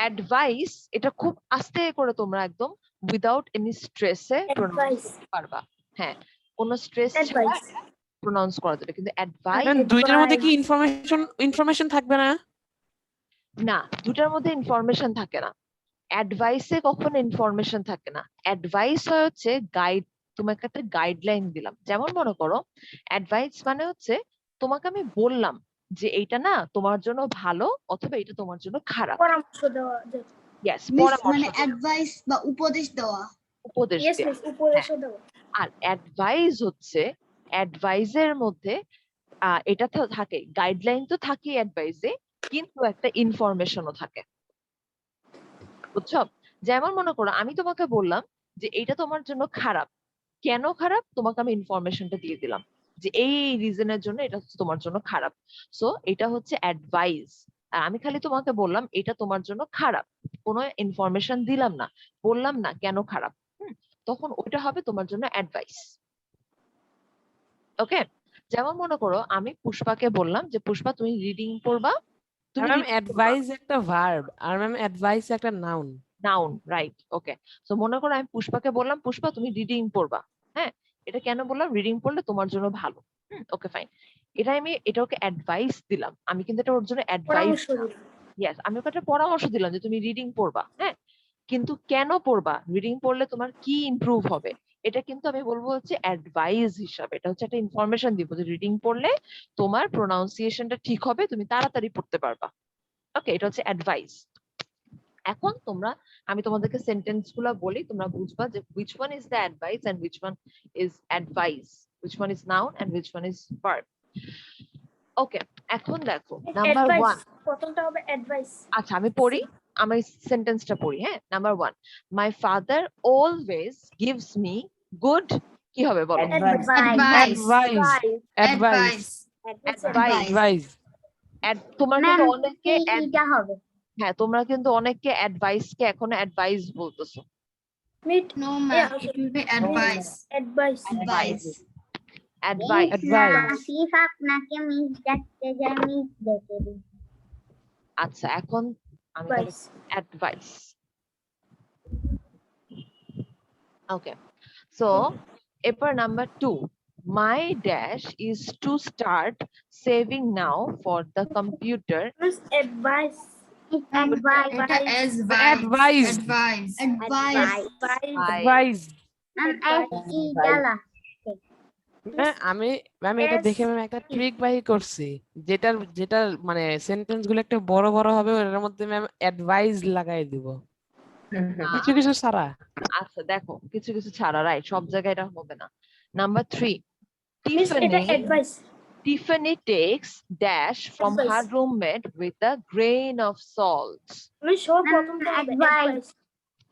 অ্যাডভাইস, এটা খুব আস্তে করে তোমরা একদম উইদাউট এনি স্ট্রেসে প্রোনাউন্স Advice. করতে পারবা। হ্যাঁ, কোনো স্ট্রেস ছাড়া Advice. প্রোনাউন্স করা যাবে, কিন্তু অ্যাডভাইস দুইটার মধ্যে কি Advice. ইনফরমেশন থাকবে না? না, দুটার মধ্যে ইনফরমেশন থাকে না। অ্যাডভাইসে কখনো ইনফরমেশন থাকে না। অ্যাডভাইস হচ্ছে গাইড, তোমাকে একটা গাইডলাইন দিলাম। যেমন মনে করো অ্যাডভাইস মানে হচ্ছে তোমাকে আমি বললাম যে এইটা না তোমার জন্য ভালো, অথবা এটা তোমার জন্য খারাপ। পরামর্শ দেওয়া যায়। ইয়েস, Miss, পরামর্শ মানে দেওয়া, অ্যাডভাইস বা উপদেশ দেওয়া। উপদেশ Yes, দেওয়া। miss, উপদেশও দেওয়া। আর অ্যাডভাইস হচ্ছে, অ্যাডভাইসের মধ্যে এটা তো থাকে, গাইডলাইন তো থাকে অ্যাডভাইসে, কিন্তু একটা ইনফরমেশনও থাকে, বুঝছো? যেমন মনে করো আমি তোমাকে বললাম যে এইটা তোমার জন্য খারাপ, কেন খারাপ তোমাকে আমি ইনফরমেশনটা দিয়ে দিলাম যে এই রিজনের জন্য এটা হচ্ছে তোমার জন্য খারাপ। সো এটা হচ্ছে অ্যাডভাইস। আর আমি খালি তোমাকে বললাম এটা তোমার জন্য খারাপ, কোনো ইনফরমেশন দিলাম না, বললাম না কেন খারাপ, তখন ওইটা হবে তোমার জন্য অ্যাডভাইস। ওকে, যেমন মনে করো আমি পুষ্পাকে বললাম যে পুষ্পা তুমি রিডিং পড়বা, তুমি ম্যাম অ্যাডভাইস একটা ভার্ব আর ম্যাম অ্যাডভাইস একটা noun. Noun, right? Okay, so মনে করো আমি পুষ্পাকে বললাম পুষ্পা তুমি রিডিং পড়বা, হ্যাঁ, এটা কেন বললাম? রিডিং পড়লে তোমার জন্য ভালো। ওকে ফাইন, এটা আমি এটা ওকে অ্যাডভাইস দিলাম, আমি কিন্তু এটা ওর জন্য অ্যাডভাইস, পরামর্শ দিলাম। ইয়েস, আমি ওকে একটা পরামর্শ দিলাম যে তুমি রিডিং পড়বা, হ্যাঁ, কিন্তু কেন পড়বা, রিডিং পড়লে তোমার কি ইমপ্রুভ হবে, এটা কিন্তু আমি বলবো হচ্ছে অ্যাডভাইস হিসাবে, এটা হচ্ছে একটা ইনফরমেশন দিব যে রিডিং পড়লে তোমার প্রোনাউন্সিয়েশনটা ঠিক হবে, তুমি তাড়াতাড়ি পড়তে পারবা। ওকে, এটা হচ্ছে অ্যাডভাইস। এখন তোমরা, আমি তোমাদেরকে সেন্টেন্স গুলা বলি, তোমরা বুঝবা যে which one is the advice and which one is advice, which one is noun and which one is verb. ওকে, এখন দেখো নাম্বার Advice. 1, প্রথমটা হবে অ্যাডভাইস। আচ্ছা আমি পড়ি, আমি সেন্টেন্সটা পড়ি, হ্যাঁ। Number 1, my father always gives me good, কি হবে বলো? Advice. Advice advice. তোমরা Ma'am, কিন্তু অনেকে এটা হবে। হ্যাঁ, তোমরা কিন্তু অনেককে অ্যাডভাইস কে এখনো অ্যাডভাইস বলতেছো। মিট No, ma'am. It will be advice. Advice. Advice. Advice, সিফ আপনাকে মিস ডাকতে যায়, মিস ডেকে দিই। আচ্ছা এখন আমি অ্যাডভাইস। ওকে, সো এরপর number 2, my dash is to start saving now for the computer. Miss advice. Advice. এটা Advice. advice. Advice. Advice. Ma'am, SE ডালা। আমি এটা Yes. দেখে ম্যাম একটা ট্রিক বাই করছি, যেটার মানে সেন্টেন্স গুলো একটা বড় বড় হবে, ওটার মধ্যে ম্যাম অ্যাডভাইস লাগাই দিব কিছু কিছু ছাড়া। আচ্ছা দেখো, কিছু কিছু ছাড়া, রাইট, সব জায়গায় এটা হবে না। নাম্বার 3, মিস এটা advice. Tiffany takes dash from her Advice. roommate with a grain of salt. Miss সব প্রথমটা হবে Advice.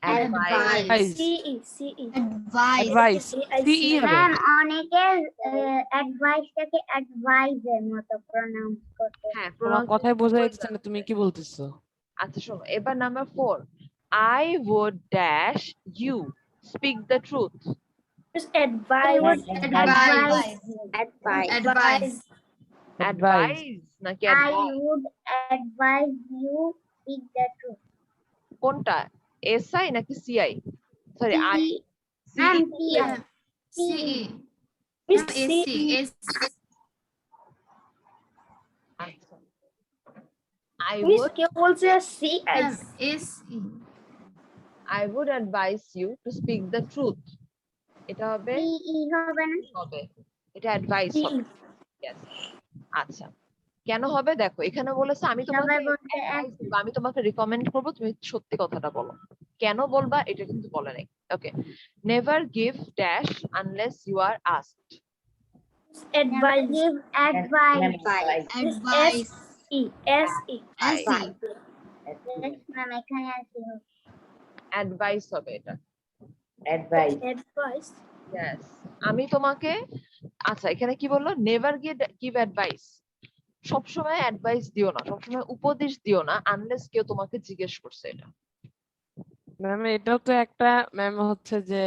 Advice. সিই সিই Advice. অ্যাডভাইস সিই হবে। ম্যাম, অনেকে অ্যাডভাইসটাকে অ্যাডভাইজের মতো প্রনাউন্স করতে। হ্যাঁ, তোমার কথাই বোঝা যাচ্ছে না তুমি কি বলতেছো। আচ্ছা শোনো, এবার number 4, I would dash you speak the truth. Miss advice. Advice. Advise নাকি I advise? would advise you speak the truth. কোনটা, SI নাকি CI? Sorry, I Ma'am, CE. Miss AC. I miss would কে বলছে CI? SE. I would advise you to speak the truth. এটা হবে হবে না? হবে, এটা অ্যাডভাইস হবে। Yes. আচ্ছা, কেন হবে দেখো, এখানে বলেছে আমি তোমাকে সবাই বলতে advice দিব, আমি তোমাকে রিকমেন্ড করব তুমি সত্যি কথাটা বলো, কেন বলবা এটা কিন্তু বলে নাই। Okay, never give dash unless you are asked. Advice. Give advice. Advice. E S E SE. Yes, ma'am, এখানে আছে। অ্যাডভাইস হবে এটা। অ্যাডভাইস। Yes, আমি তোমাকে আচ্ছা এখানে কি বললো, নেভার গিভ অ্যাডভাইস। সবসময় অ্যাডভাইস দিও না, সবসময় উপদেশ দিও না আনলেস কেউ তোমাকে জিজ্ঞেস করছে এটা। ম্যাম এটাও তো একটা ম্যাম হচ্ছে যে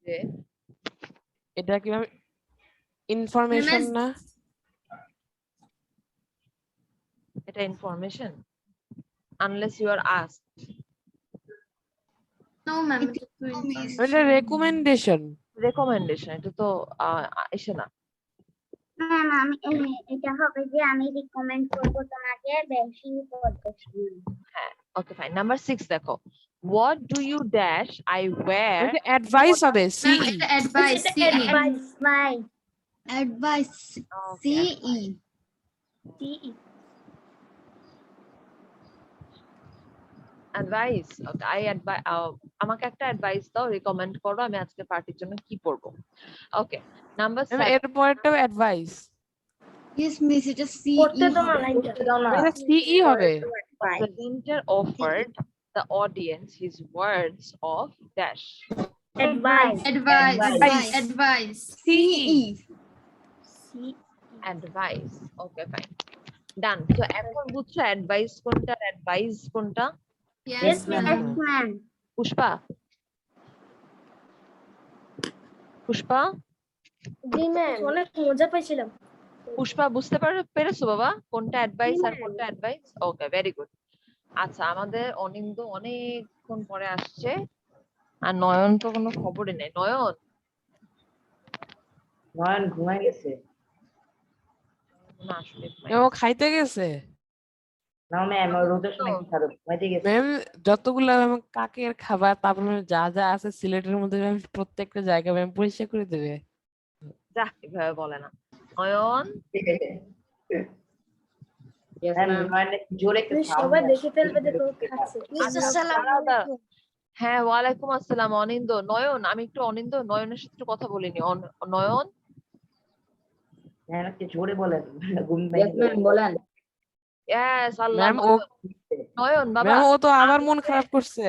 যে এটা কি ম্যাম ইনফরমেশন না? এটা information unless you are asked. No, ma'am. এটা রেকমেন্ডেশন। রেকমেন্ডেশন, এটা তো এসে না। ম্যাম আমি এটা হবে যে আমি রিকমেন্ড করব তোমাকে বেশি পদ্ধতি। হ্যাঁ ওকে ফাইন। নাম্বার 6 দেখো, what do you dash I wear এটা অ্যাডভাইস হবে Ma'am, CE. it's advice. CE. Advice. By Advice. Okay, CE. CE. Advice. Okay I আমাকে একটা অ্যাডভাইস দাও, রিকমেন্ড করো আমি আজকে পার্টির জন্য কি পরবো। ওকে নাম্বার ম্যাম 7 এর পরেরটাও advice. Yes, miss, it is CE. পড়তে দাও না লাইনটা। করতে দাও না। এটা সিই হবে। presenter offered the audience his words of dash Advice. Advice. Advice. Advice. সিই। advice. Okay fine, done. So এখন বুঝছো অ্যাডভাইস কোনটা অ্যাডভাইস কোনটা? Yes, ma'am. ma'am. Ma'am Pushpa, Pushpa, জি ম্যাম, অনেক মজা পাইছিলাম। পুষ্পা বুঝতে পেরেছো বাবা কোনটা অ্যাডভাইস আর কোনটা অ্যাডভাইস? ওকে ভেরি গুড। আচ্ছা আমাদের অনিন্দ অনেকক্ষণ পরে আসছে আর নয়ন তো কোনো খবরই নেই। নয়ন নয়ন ঘুমায় গেছে। না আসলে ও খাইতে গেছে। না ম্যাম ওই রোদের সময় কি খাবে, ঘুমাইতে গেছে। ম্যাম যতগুলা ম্যাম কাকের খাবার তারপর ম্যাম যা যা আছে সিলেটের মধ্যে ম্যাম প্রত্যেকটা জায়গা ম্যাম পরিষ্কার করে দেবে। যা এভাবে বলে না। নয়ন Yes, ma'am. নয়নের জোরে একটা sound সবাই আসছে। দেখে ফেলবে, দেখো খাচ্ছে। দাঁড়াও, দাঁড়াও। হ্যাঁ ওয়ালাইকুম আসসালাম অনিন্দ। নয়ন আমি একটু অনিন্দ নয়নের সাথে একটু কথা বলিনি। নয়ন ম্যাম একটু জোরে বলেন, ঘুম Yes, ভেঙে ma'am, বলেন। ইয়েস আল্লাহ। ম্যাম ও নয়ন বাবা ম্যাম ও তো আবার মন খারাপ করছে।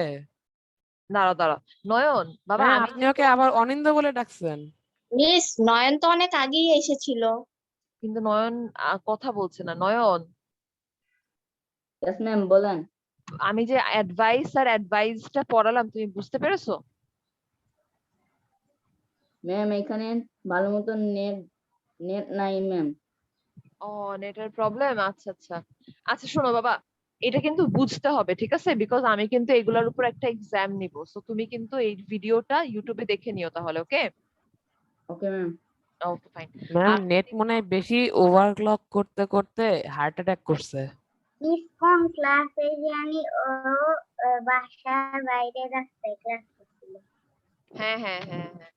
দাঁড়াও দাঁড়াও। নয়ন বাবা ম্যাম আমি আপনি ওকে আবার অনিন্দ বলে ডাকছেন। মিস নয়ন তো অনেক আগেই এসেছিল। কিন্তু নয়ন কথা বলছে না। নয়ন Yes, ma'am, বলেন। আমি যে অ্যাডভাইস আর অ্যাডভাইসটা পড়ালাম তুমি বুঝতে পেরেছো? ম্যাম এখানে ভালো মতো নেট নাই ম্যাম। ও নেটের প্রবলেম। আচ্ছা আচ্ছা আচ্ছা শোনো বাবা, এটা কিন্তু বুঝতে হবে ঠিক আছে, বিকজ আমি কিন্তু এগুলোর উপর একটা এক্সাম নিব। সো তুমি কিন্তু এই ভিডিওটা ইউটিউবে দেখে নিও তাহলে। Okay okay ma'am. Okay fine. Ma'am net মনে হয় বেশি ওভারক্লক করতে করতে হার্ট অ্যাটাক করছে। মিস কোন ক্লাসে জানি ও বাসার বাইরে রাস্তায় ক্লাস করছিল। হ্যাঁ হ্যাঁ হ্যাঁ হ্যাঁ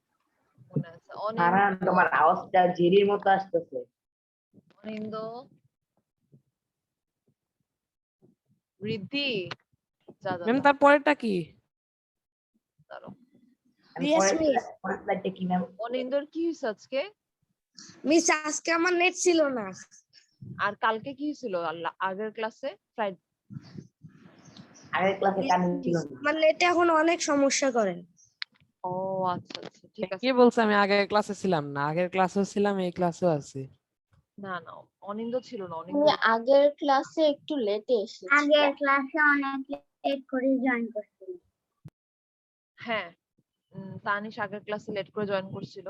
মনে আছে। হারান তোমার আওয়াজটা ঝিরির মতো আসতেছে। অনিন্দ, ঋদ্ধি, যা যা ম্যাম যা, তারপরেরটা কি? দাঁড়াও। আমি Yes, পরের miss. স্লাইডটা কি ম্যাম? অনিন্দর কি হয়েছে আজকে? মিস আজকে আমার নেট ছিল না। আর কালকে কি হয়েছিল? আগের ক্লাসে ফ্রাইডে আগের ক্লাসে কান ছিল না। আমার নেটে এখন অনেক সমস্যা করে। ও আচ্ছা আচ্ছা ঠিক আছে। কে বলছে আমি আগের ক্লাসে ছিলাম না? আগের ক্লাসেও ছিলাম, এই ক্লাসেও আছি। না না অনিন্দ ছিল না। অনিন্দ তুমি আগের ক্লাসে একটু লেটে এসেছিলে। আগের ক্লাসে অনেক লেট করে জয়েন করছিল। হ্যাঁ তানিশ আগের ক্লাসে লেট করে জয়েন করছিল।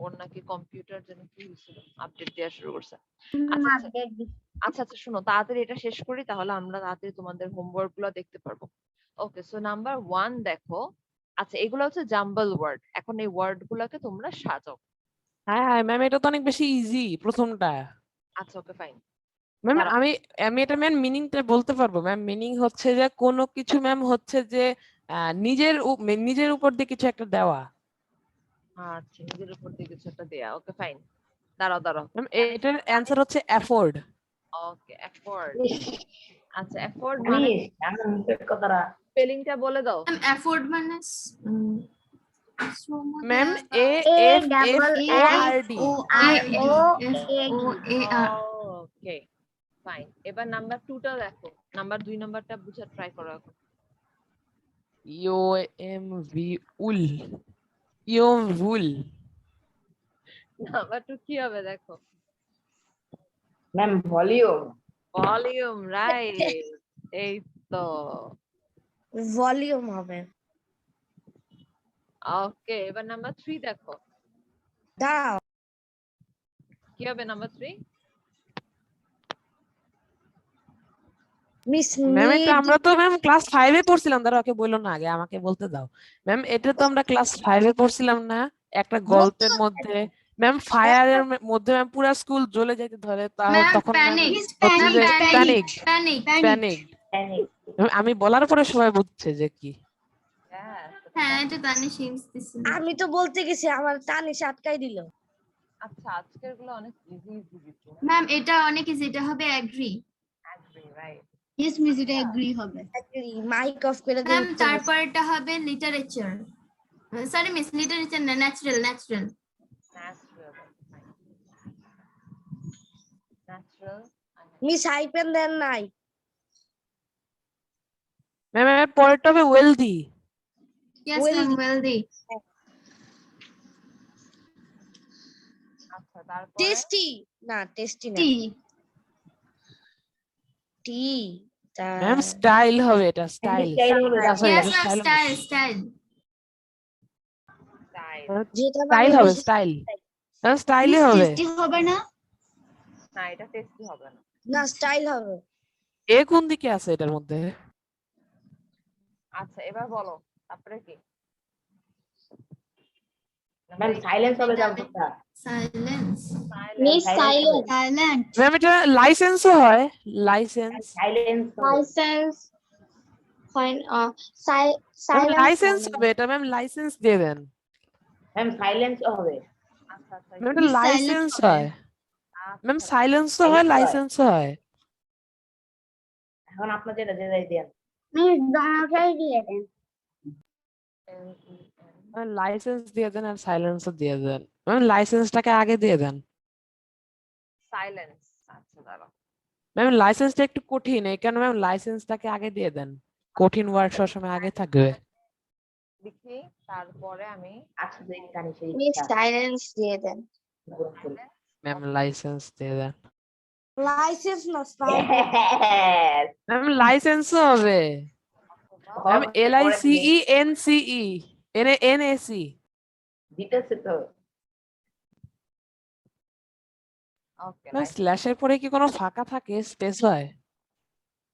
ওর নাকি কম্পিউটার যেন কি হয়েছিল, আপডেট দেওয়া শুরু করছে। আচ্ছা আচ্ছা আপডেট আচ্ছা আচ্ছা শোনো তাড়াতাড়ি এটা শেষ করি তাহলে আমরা তাড়াতাড়ি তোমাদের হোমওয়ার্ক গুলো দেখতে পারবো। ওকে সো নাম্বার 1 দেখো। আচ্ছা এগুলো হচ্ছে জাম্বল ওয়ার্ড। এখন এই ওয়ার্ড গুলোকে তোমরা সাজাও। হ্যাঁ হ্যাঁ ম্যাম এটা তো অনেক বেশি ইজি প্রথমটা। আচ্ছা ওকে ফাইন। ম্যাম দাঁড়াও। আমি আমি এটা ম্যাম মিনিংটা বলতে পারবো। ম্যাম মিনিং হচ্ছে যে কোনো কিছু ম্যাম হচ্ছে যে নিজের উপর দিয়ে কিছু একটা দেওয়া। আচ্ছা নিজের উপর দিয়ে কিছু একটা দেয়া। Okay fine. দাঁড়াও দাঁড়াও। ম্যাম এটার অ্যান্সার হচ্ছে অ্যাফোর্ড। ওকে অ্যাফোর্ড। আচ্ছা অ্যাফোর্ড মানে আমি আমার মুখের কথাটা স্পেলিংটা বলে দাও। Ma'am, afford মানে ma'am A F F O R D. Okay fine. এবার নাম্বার 2টা দেখো। নাম্বার 2 নাম্বারটা বুঝার ট্রাই করো এখন। ইও এম ভি উল ইয়ম ভুল নাম্বার 2 কি হবে দেখো? Ma'am volume. Volume, right. এই তো। ভলিউম হবে। ওকে, এবার নাম্বার 3 দেখো। দাও। কি হবে নাম্বার 3? মিস ম্যাম এটা নিড। আমরা তো ম্যাম ক্লাস 5 এ পড়ছিলাম, দাঁড়াও ওকে বললো না, আগে আমাকে বলতে দাও। ম্যাম এটা তো আমরা ক্লাস 5 এ পড়ছিলাম না, একটা গল্পের মধ্যে ম্যাম ফায়ারের মধ্যে ম্যাম পুরো স্কুল জ্বলে যেতে ধরে, ম্যাম তখন ম্যাম প্যানিক হচ্ছে যে প্যানিক প্যানিক প্যানিক। আমি বলার পরে সবাই বুঝছে যে কি। হ্যাঁ এটা তানিশ হিন্টস দিছিল। আমি তো বলতে গেছি আমার তানিশ আটকাই দিল। আচ্ছা, আজকের গুলো অনেক ইজি ইজি দিচ্ছি। ম্যাম এটা অনেক ইজি, এটা হবে এগ্রি। রাইট। Yes, miss, এটা agree হবে। মাইক অফ করে দিন। ম্যাম তারপরটা হবে লিটারেচার, সরি মিস লিটারেচার না, natural natural. Natural. Miss hyphen দেন নাই। ম্যাম এর পরেরটা হবে ওয়েলদি। Yes ma'am wealthy. আচ্ছা, তারপরে টেস্টি না, টেস্টি না, টি টি। ম্যাম স্টাইল হবে, এটা style. Yes ma'am style style. যেটা স্টাইল হবে, স্টাইল। স্টাইলই হবে। টেস্টি হবে না? না, এটা টেস্টি হবে না। না, স্টাইল হবে। এ কোন দিকে আছে এটার মধ্যে? আচ্ছা, এবার বলো তারপরে কি? ম্যাম সাইলেন্স হবে জানতো। Silence. Miss silent. Silent. Ma'am এটা লাইসেন্সও হয়, লাইসেন্স। সাইলেন্স লাইসেন্স হয় লাইসেন্স হবে এটা, ম্যাম লাইসেন্স দিয়ে দেন। ম্যাম সাইলেন্স হবে। আচ্ছা আচ্ছা, ম্যাম এটা লাইসেন্স হয়। ম্যাম সাইলেন্সও হয়, লাইসেন্সও হয়। এখন আপনার যেটা যেটাই দেন। মিস দোনোটাই দিয়ে দেন। লাইসেন্স দিয়ে দেন আর সাইলেন্সও দিয়ে দেন। ম্যাম লাইসেন্সটাকে আগে দিয়ে দেন। সাইলেন্স। আচ্ছা, দাঁড়াও। ম্যাম লাইসেন্সটা একটু কঠিন, এই কারণে ম্যাম লাইসেন্সটাকে আগে দিয়ে দেন। কঠিন ওয়ার্ড সবসময় আগে থাকবে। লিখি, তারপরে আমি আচ্ছা দেই জানি সেই মিস সাইলেন্স দিয়ে দেন। ম্যাম লাইসেন্স দিয়ে দেন। লাইসেন্স না, ম্যাম লাইসেন্সও হবে। Ma'am LICENCE NAC। দিতেছে তো। ওকে। ম্যাম স্ল্যাশের পরে কি কোনো ফাঁকা থাকে, স্পেস হয়?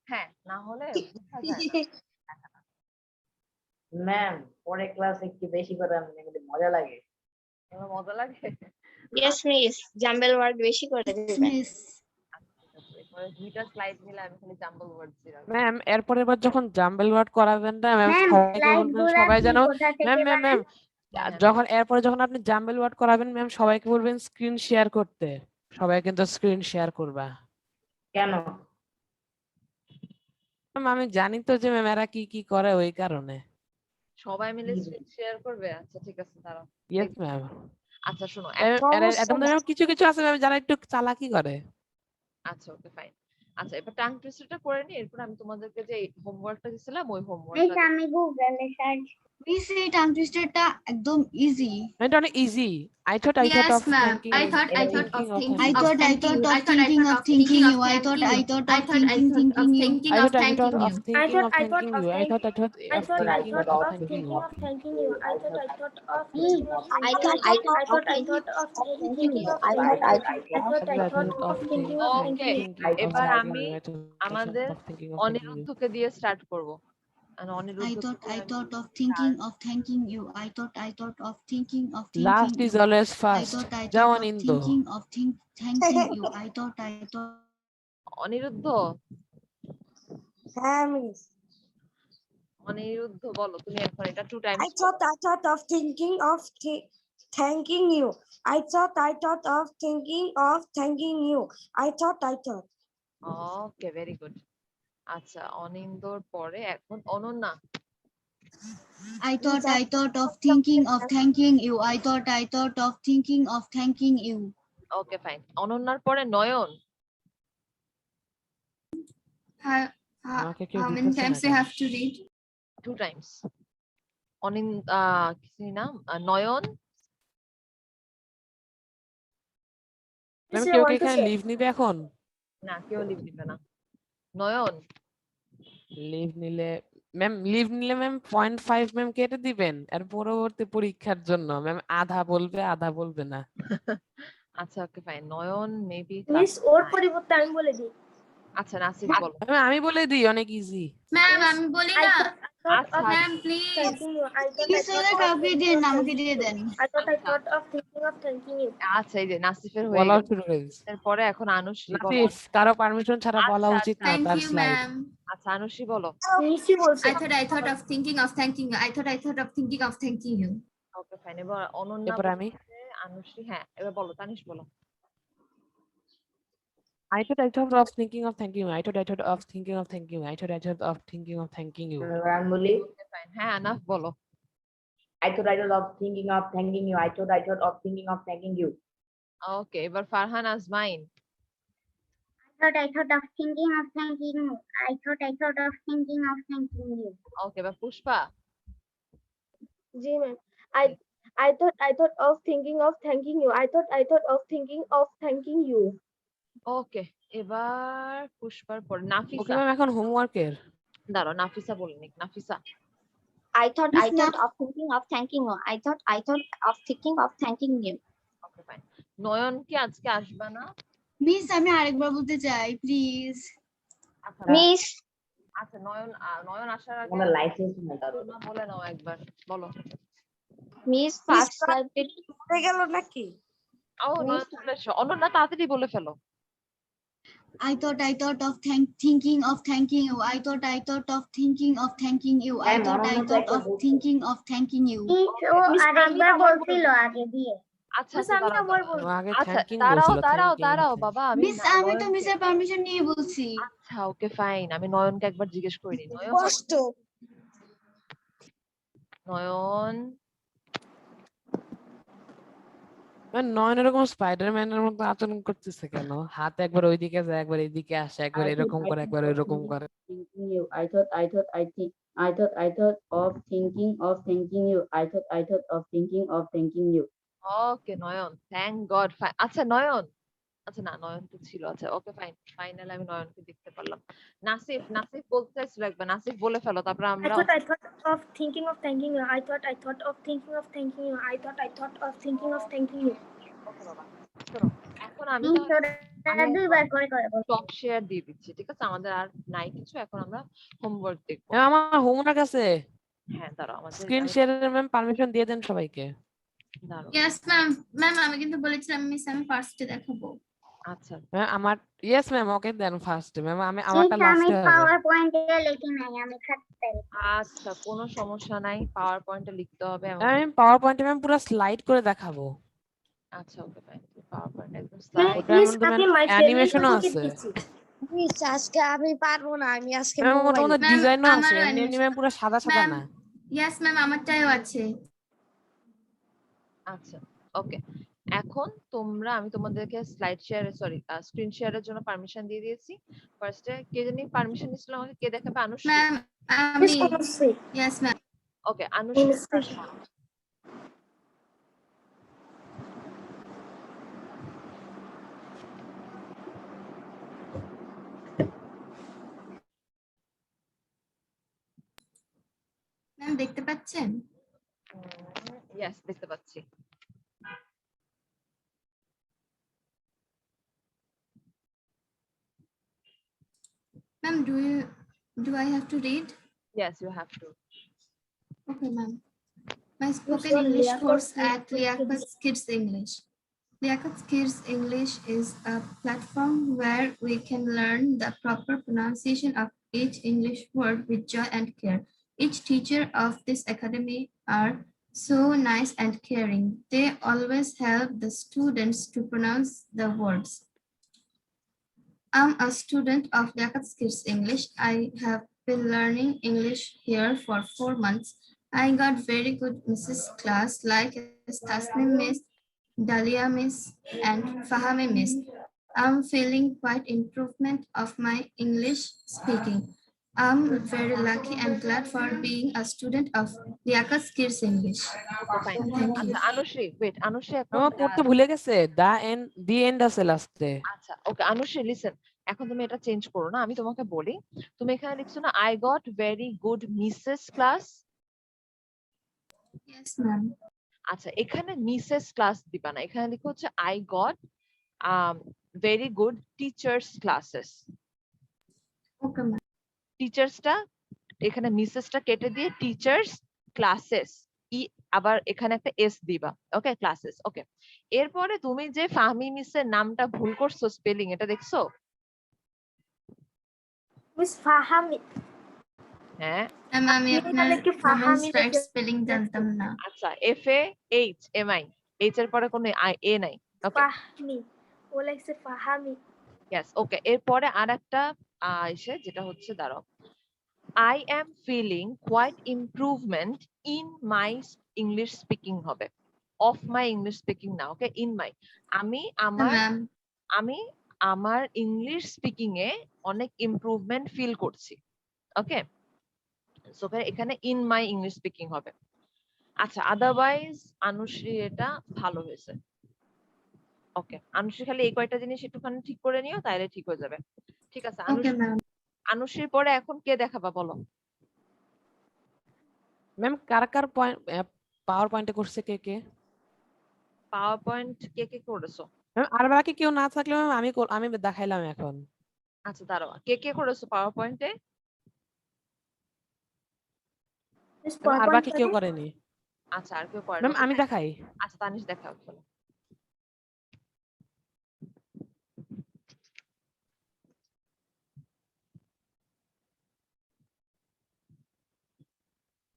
হ্যাঁ, না হলে বোঝা যায় না। ম্যাম পরে ক্লাস একটু বেশি করে আমাদের মজা লাগে। এবার মজা লাগে। ইয়েস মিস, জাম্বেল ওয়ার্ড বেশি করে দিবেন। মিস এরপরে দুইটা স্লাইড নিলে আমি খালি জাম্বল ওয়ার্ড দিলাম। ম্যাম এরপর এবার যখন জাম্বল ওয়ার্ড করাবেন না ম্যাম, ম্যাম সবাইকে বলবেন স্লাইডগুলো সবাই আপনি যেন কোথা ম্যাম থেকে ম্যাম বানান? ম্যাম যখন এরপরে যখন আপনি জাম্বল ওয়ার্ড করাবেন ম্যাম, সবাইকে বলবেন স্ক্রিন শেয়ার করতে। সবাই কিন্তু স্ক্রিন শেয়ার করবা। কেন? ম্যাম আমি জানি তো যে ম্যাম এরা কি কি করে, ওই কারণে। সবাই মিলে স্ক্রিন শেয়ার করবে? আচ্ছা ঠিক আছে, দাঁড়াও। Yes ma'am. আচ্ছা শোনো, এর মধ্যে ম্যাম কিছু কিছু আছে ম্যাম যারা একটু চালাকি করে। আচ্ছা ওকে ফাইন। আচ্ছা, এবার টাং টুইস্টারটা করে নি, এরপর আমি তোমাদেরকে যে হোমওয়ার্কটা দিছিলাম ওই মিস হোমওয়ার্কটা আমি গুগলে সার্চ। মিস এই টাং টুইস্টারটা একদম ইজি। এটা অনেক easy. I thought Yes of ma'am, thinking I thought of thinking thinking of of I thought of thanking you. thinking of thinking you. I thought I of thought of thinking you. thinking of thanking you. of thinking of thanking you. I thought of thinking of thanking you. thanking you. I thought of Miss thinking of I thought thanking you. of thinking you. I thought I thought of thinking of ওকে, এবার আমি আমাদের অনিরুদ্ধকে দিয়ে start করব। আর I Aniruddha thought of thinking of thanking you. I thought of thinking of thinking Last is you. always I first. thought যাও of Anindya. thinking of thanking you. I thought Aniruddha, হ্যাঁ miss. Aniruddha বলো তুমি এখন এটা 2 Times. I thought of thinking of thanking you. I thought of thinking of thanking you. I thought. Okay, very good. আচ্ছা, অনিন্দর পরে এখন Ananya. I thought of thinking of thanking you. I thought of thinking of thanking you. Okay fine. অনন্যার পরে নয়ন। আমাকে কেউ How many দিতেছে times না we কেন? have to read? 2 টাইমস। কি নাম? নয়ন, ম্যাম Miss, you কেউ কি want to এখানে say? লিভ নিবে এখন? না কেউ লিভ নিবে না। নয়ন লিভ নিলে ম্যাম 0.5 ম্যাম কেটে দিবেন এর পরবর্তী পরীক্ষার জন্য। ম্যাম আধা বলবে না। আচ্ছা ওকে ফাইন। নয়ন মেবি Miss, ওর পরিবর্তে আমি বলে দিই। আচ্ছা নাসিফ বলো। ম্যাম আমি বলে দিই, অনেক ইজি। ম্যাম Miss, আমি বলি I না। thought of আচ্ছা ma'am please. thanking you. I thought miss ওদের কাউকে দিয়ে দেন, আমাকে দিয়ে দেন। I thought of thinking of thanking you. আচ্ছা এই যে নাসিফের হয়ে বলাও গেল। শুরু করে দিচ্ছি। এরপরে এখন আনুশ্রী বলো। নাসিফ কারো পারমিশন ছাড়া বলা আচ্ছা, উচিত না থ্যাংক তার ইউ স্লাইড। ম্যাম। আচ্ছা আনুশ্রী বলো। Missy বলছে। I thought of thinking of thanking you. I thought of thinking of thanking you. Okay fine. এবার অনন্যা এরপর আমি বলছে, আনুশ্রী হ্যাঁ এবার বলো, তানিশ বলো। I thought of thinking of thanking you. I thought of thinking of thanking you. I thought of thinking of thanking you. আমি বলি ওকে ফাইন। হ্যাঁ আনাফ বলো। I thought of thinking of thanking you. I thought of thinking of thanking you. ওকে এবার ফারহান আজমাইন। I thought of thinking of thanking you. I thought of thinking of thanking you. ওকে এবার পুষ্পা। জি ma'am. I thought of thinking of thanking you. I thought of thinking of thanking you. ওকে এবার পুষ্পার পর ওকে Nafisa. Ma'am এখন হোমওয়ার্কের। দাঁড়াও নাফিসা বলে নিক। Nafisa. I thought of thinking of thanking you. I thought of thinking of thanking you. Okay fine. Nayan কি আজকে আসবে না? মিস আমি আরেকবার বলতে চাই প্লিজ। আচ্ছা Miss, আচ্ছা নয়ন আসার আগে আমার লাইসেন্স নাই। তোমরা বলে নাও একবার বলো। Miss first started. হয়ে গেল নাকি? ও নয়ন চলে এসো। অনন্যা তাড়াতাড়ি বলে ফেলো। I thought of thinking of thanking you. I thought of thinking of thanking you. I হ্যাঁ, thought মনে তো একটা of বলছে। thinking of thanking you. ও আরেকবার বলছিল আগে দিয়ে। আচ্ছা Miss, আচ্ছা আমি দাঁড়াও, আবার দাঁড়াও। বলবো। ও আগে আচ্ছা থ্যাঙ্কিং দাঁড়াও বলছিল। দাঁড়াও thanking, দাঁড়াও thanking. বাবা আমি মিস আমি তো নয়নকে- মিসের পারমিশন নিয়ে বলছি। আচ্ছা ওকে ফাইন। আমি নয়নকে একবার জিজ্ঞেস করে নিই। নয়ন কষ্ট। নয়ন ম্যাম নয়ন এরকম স্পাইডারম্যানের মতো আচরণ করতেছে কেন? হাত একবার ওইদিকে যায়, একবার এইদিকে আসে, একবার এরকম করে, একবার এরকম করে। Thinking you. I thought of thinking of thanking you. I thought of thinking of thanking you. Okay Nayan thank god. আচ্ছা নয়ন আচ্ছা না নয়ন তো ছিল। আচ্ছা ওকে ফাইন। ফাইনাল আমি নয়নকে দেখতে পারলাম। নাসিফ বলতে চাইছিল একবার। নাসিফ বলে ফেলো তারপর I আমরা thought of thinking of thanking you. I thought of thinking of thanking you. I thought of thinking of thanking you. ওকে বাবা শোনো এখন আমি Miss, তাহলে ওরা দুইবার করে বলছে। টপ শেয়ার দিয়ে দিচ্ছি। ঠিক আছে আমাদের আর নাই কিছু। এখন আমরা হোমওয়ার্ক দেখবো। ম্যাম আমার হোমওয়ার্ক আছে। হ্যাঁ দাঁড়াও আমাদের স্ক্রিন শেয়ারের ম্যাম পারমিশন দিয়ে দেন সবাইকে। দাঁড়াও। Yes ma'am. ম্যাম আমি কিন্তু বলেছিলাম মিস আমি ফার্স্টে দেখাবো। আচ্ছা ম্যাম আমার ইয়েস ম্যাম ওকে দেন ফার্স্ট। ম্যাম আমারটা ঠিক আমি লাস্টে হবে। পাওয়ার পয়েন্টে লিখি নাই, আমি খাতাতে লিখি। আচ্ছা কোনো সমস্যা নাই। পাওয়ার পয়েন্টে লিখতে হবে এমন আমি পাওয়ার পয়েন্টে ম্যাম পুরো স্লাইড করে দেখাবো। আচ্ছা ওকে ফাইন। পাওয়ার পয়েন্ট একদম Miss, স্লাইড। ওটার Miss, মধ্যে আমি my অ্যানিমেশনও favorite আছে। দিচ্ছি। মিস আজকে আমি পারবো না, আমি আজকে ম্যাম ওটার মোবাইল। মধ্যে ম্যাম, ডিজাইনও আছে। আমারও এমনি এমনি ম্যাম পুরো সাদা সাদা ম্যাম না। ইয়েস ম্যাম আমারটাও আছে। আচ্ছা ওকে এখন তোমরা আমি তোমাদেরকে স্লাইড শেয়ার স্ক্রিন শেয়ারের জন্য পারমিশন দিয়ে দিয়েছি। ফার্স্টে কে জানি পারমিশন দিছিল আমাকে? কে দেখাবে? আনুশ্রী। ম্যাম Miss, আমি honestly, yes ma'am. Okay Anushree Miss, start করো। ম্যাম দেখতে পাচ্ছেন? ইয়েস দেখতে পাচ্ছি। Ma'am do I have to read? Yes you have to. Okay ma'am. My spoken your English Liaquat course Kids at Liaquat Kids English. Liaquat Kids English is a platform where we can learn the proper pronunciation of each English word with joy and care. Each teacher of this academy are so nice and caring. They always help the students to pronounce the words. I'm a student of Liaquat Kids English. I have been learning English here for 4 months. I got very good Mrs. class like Tasnim Miss, Dalia Miss, and Fahami Miss. I'm feeling quite improvement of my English speaking. I'm very lucky and glad for being a student of Liaquat Kids English. Okay fine. Thank you. আচ্ছা Anushree wait, Anushree এখন আমার পড়তে ভুলে গেছে, the end আছে লাস্টে। আচ্ছা ওকে Anushree listen, এখন তুমি এটা চেঞ্জ করো না, আমি তোমাকে বলি। তুমি এখানে লিখছো না I got very good Mrs class. Yes, ma'am. আচ্ছা এখানে মিসেস ক্লাস দিবা না, এখানে লিখো হচ্ছে I got very good teachers classes. Okay, ma'am. টিচার্সটা এখানে মিসেসটা কেটে দিয়ে টিচার্স ক্লাসেস, আবার এখানে একটা এস দিবা। ওকে ক্লাসেস। ওকে এরপরে তুমি যে ফাহমি মিসের নামটা ভুল করছো স্পেলিং, এটা দেখছো? মিস ফাহামি। হ্যাঁ Ma'am, আমি আপনার তাহলে কি ফাহামি রাইট লিখে- স্পেলিং জানতাম না। আচ্ছা FAHMI, এইচ এর পরে কোনো এ নাই। ওকে ফাহমি, ও লাগছে ফাহামি। Yes okay. এরপরে আরেকটা এসে যেটা হচ্ছে দাঁড়াও, I am feeling quite improvement in my English speaking হবে, of my English speaking না। ওকে ইন মাই, আমি Ma'am, আমার ইংলিশ স্পিকিং এ অনেক ইমপ্রুভমেন্ট ফিল করছি। ওকে সো এখানে ইন মাই ইংলিশ স্পিকিং হবে। আচ্ছা আদারওয়াইজ অনুশ্রী এটা ভালো হয়েছে। ওকে অনুশ্রী খালি এই কয়টা জিনিস একটুখানি ঠিক করে নিও, তাহলে ঠিক হয়ে যাবে। ঠিক আছে okay, ma'am. অনুশ্রীর পরে এখন কে দেখাবা বলো? ম্যাম কার কার পাওয়ার পয়েন্টে করছে কে কে? পাওয়ার পয়েন্ট কে কে করেছো? ম্যাম আর বাকি কেউ না থাকলে ম্যাম আমি দেখাইলাম এখন। আচ্ছা দাঁড়াও, কে কে করেছো পাওয়ার পয়েন্টে? মিস আর বাকি PowerPoint কেউ করেনি। আচ্ছা আর কেউ করে ম্যাম আমি দেখাই। আচ্ছা তানিশ দেখাও চলো।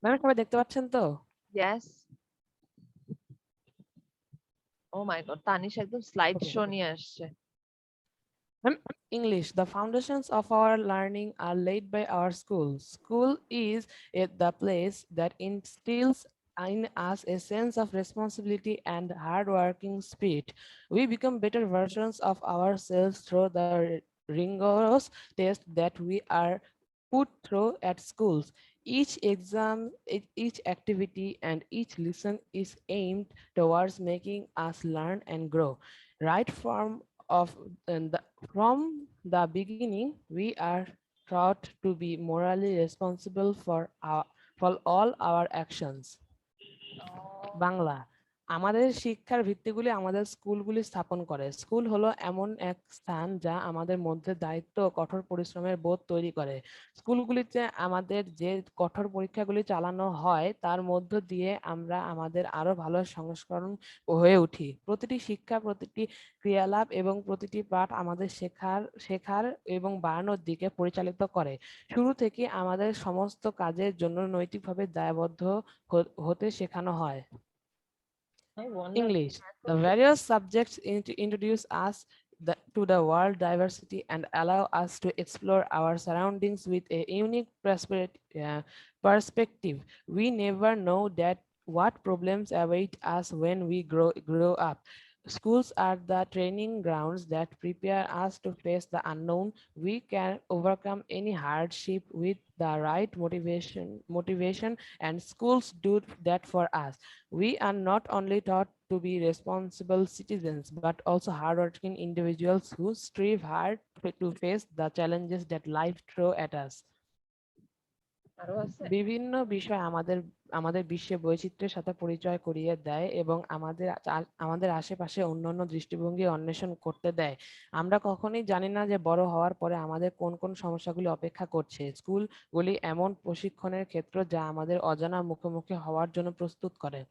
ম্যাম সবাই দেখতে পাচ্ছেন তো? ইয়েস। ও মাই গড, তানিশ একদম স্লাইড Okay, শো okay. নিয়ে আসছে। English, the foundations of our learning are laid by our school. School is the place that instills in us a sense of responsibility and hard-working spirit. We become better versions of ourselves through the rigorous test that we are put through at schools. Each exam, each activity, and each lesson is aimed towards making us learn and grow. Right from the beginning, we are taught to be morally responsible for all our actions. Bangla, আমাদের শিক্ষার ভিত্তিগুলি আমাদের স্কুলগুলি স্থাপন করে। School হলো এমন এক স্থান যা আমাদের মধ্যে দায়িত্ব ও কঠোর পরিশ্রমের বোধ তৈরি করে। স্কুলগুলিতে আমাদের যে কঠোর পরীক্ষাগুলি চালানো হয় তার মধ্য দিয়ে আমরা আমাদের আরো ভালো সংস্করণ হয়ে উঠি। প্রতিটি শিক্ষা, প্রতিটি ক্রিয়ালাপ এবং প্রতিটি পাঠ আমাদের শেখার এবং বাড়ানোর দিকে পরিচালিত করে। শুরু থেকে আমাদের সমস্ত কাজের জন্য নৈতিকভাবে দায়বদ্ধ হতে শেখানো হয়। English, the various subjects introduce us to the world diversity and allow us to explore our surroundings with a unique perspective. We never know that what problems await us when we grow up. Schools are the training grounds that prepare us to face the unknown. We can overcome any hardship with the right motivation, and schools do that for us. We are not only taught to be responsible citizens, but also hardworking individuals who strive hard to face the challenges that life throws at us. আরো আছে? বিভিন্ন বিষয় আমাদের বিশ্বে বৈচিত্র্যের সাথে পরিচয় করিয়ে দেয় এবং আমাদের আশেপাশে অন্যান্য দৃষ্টিভঙ্গি অন্বেষণ করতে দেয়। আমরা কখনোই জানি না যে বড় হওয়ার পরে আমাদের কোন কোন সমস্যাগুলি অপেক্ষা করছে। স্কুলগুলি এমন প্রশিক্ষণের ক্ষেত্র যা আমাদের অজানা মুখোমুখি হওয়ার জন্য প্রস্তুত করে।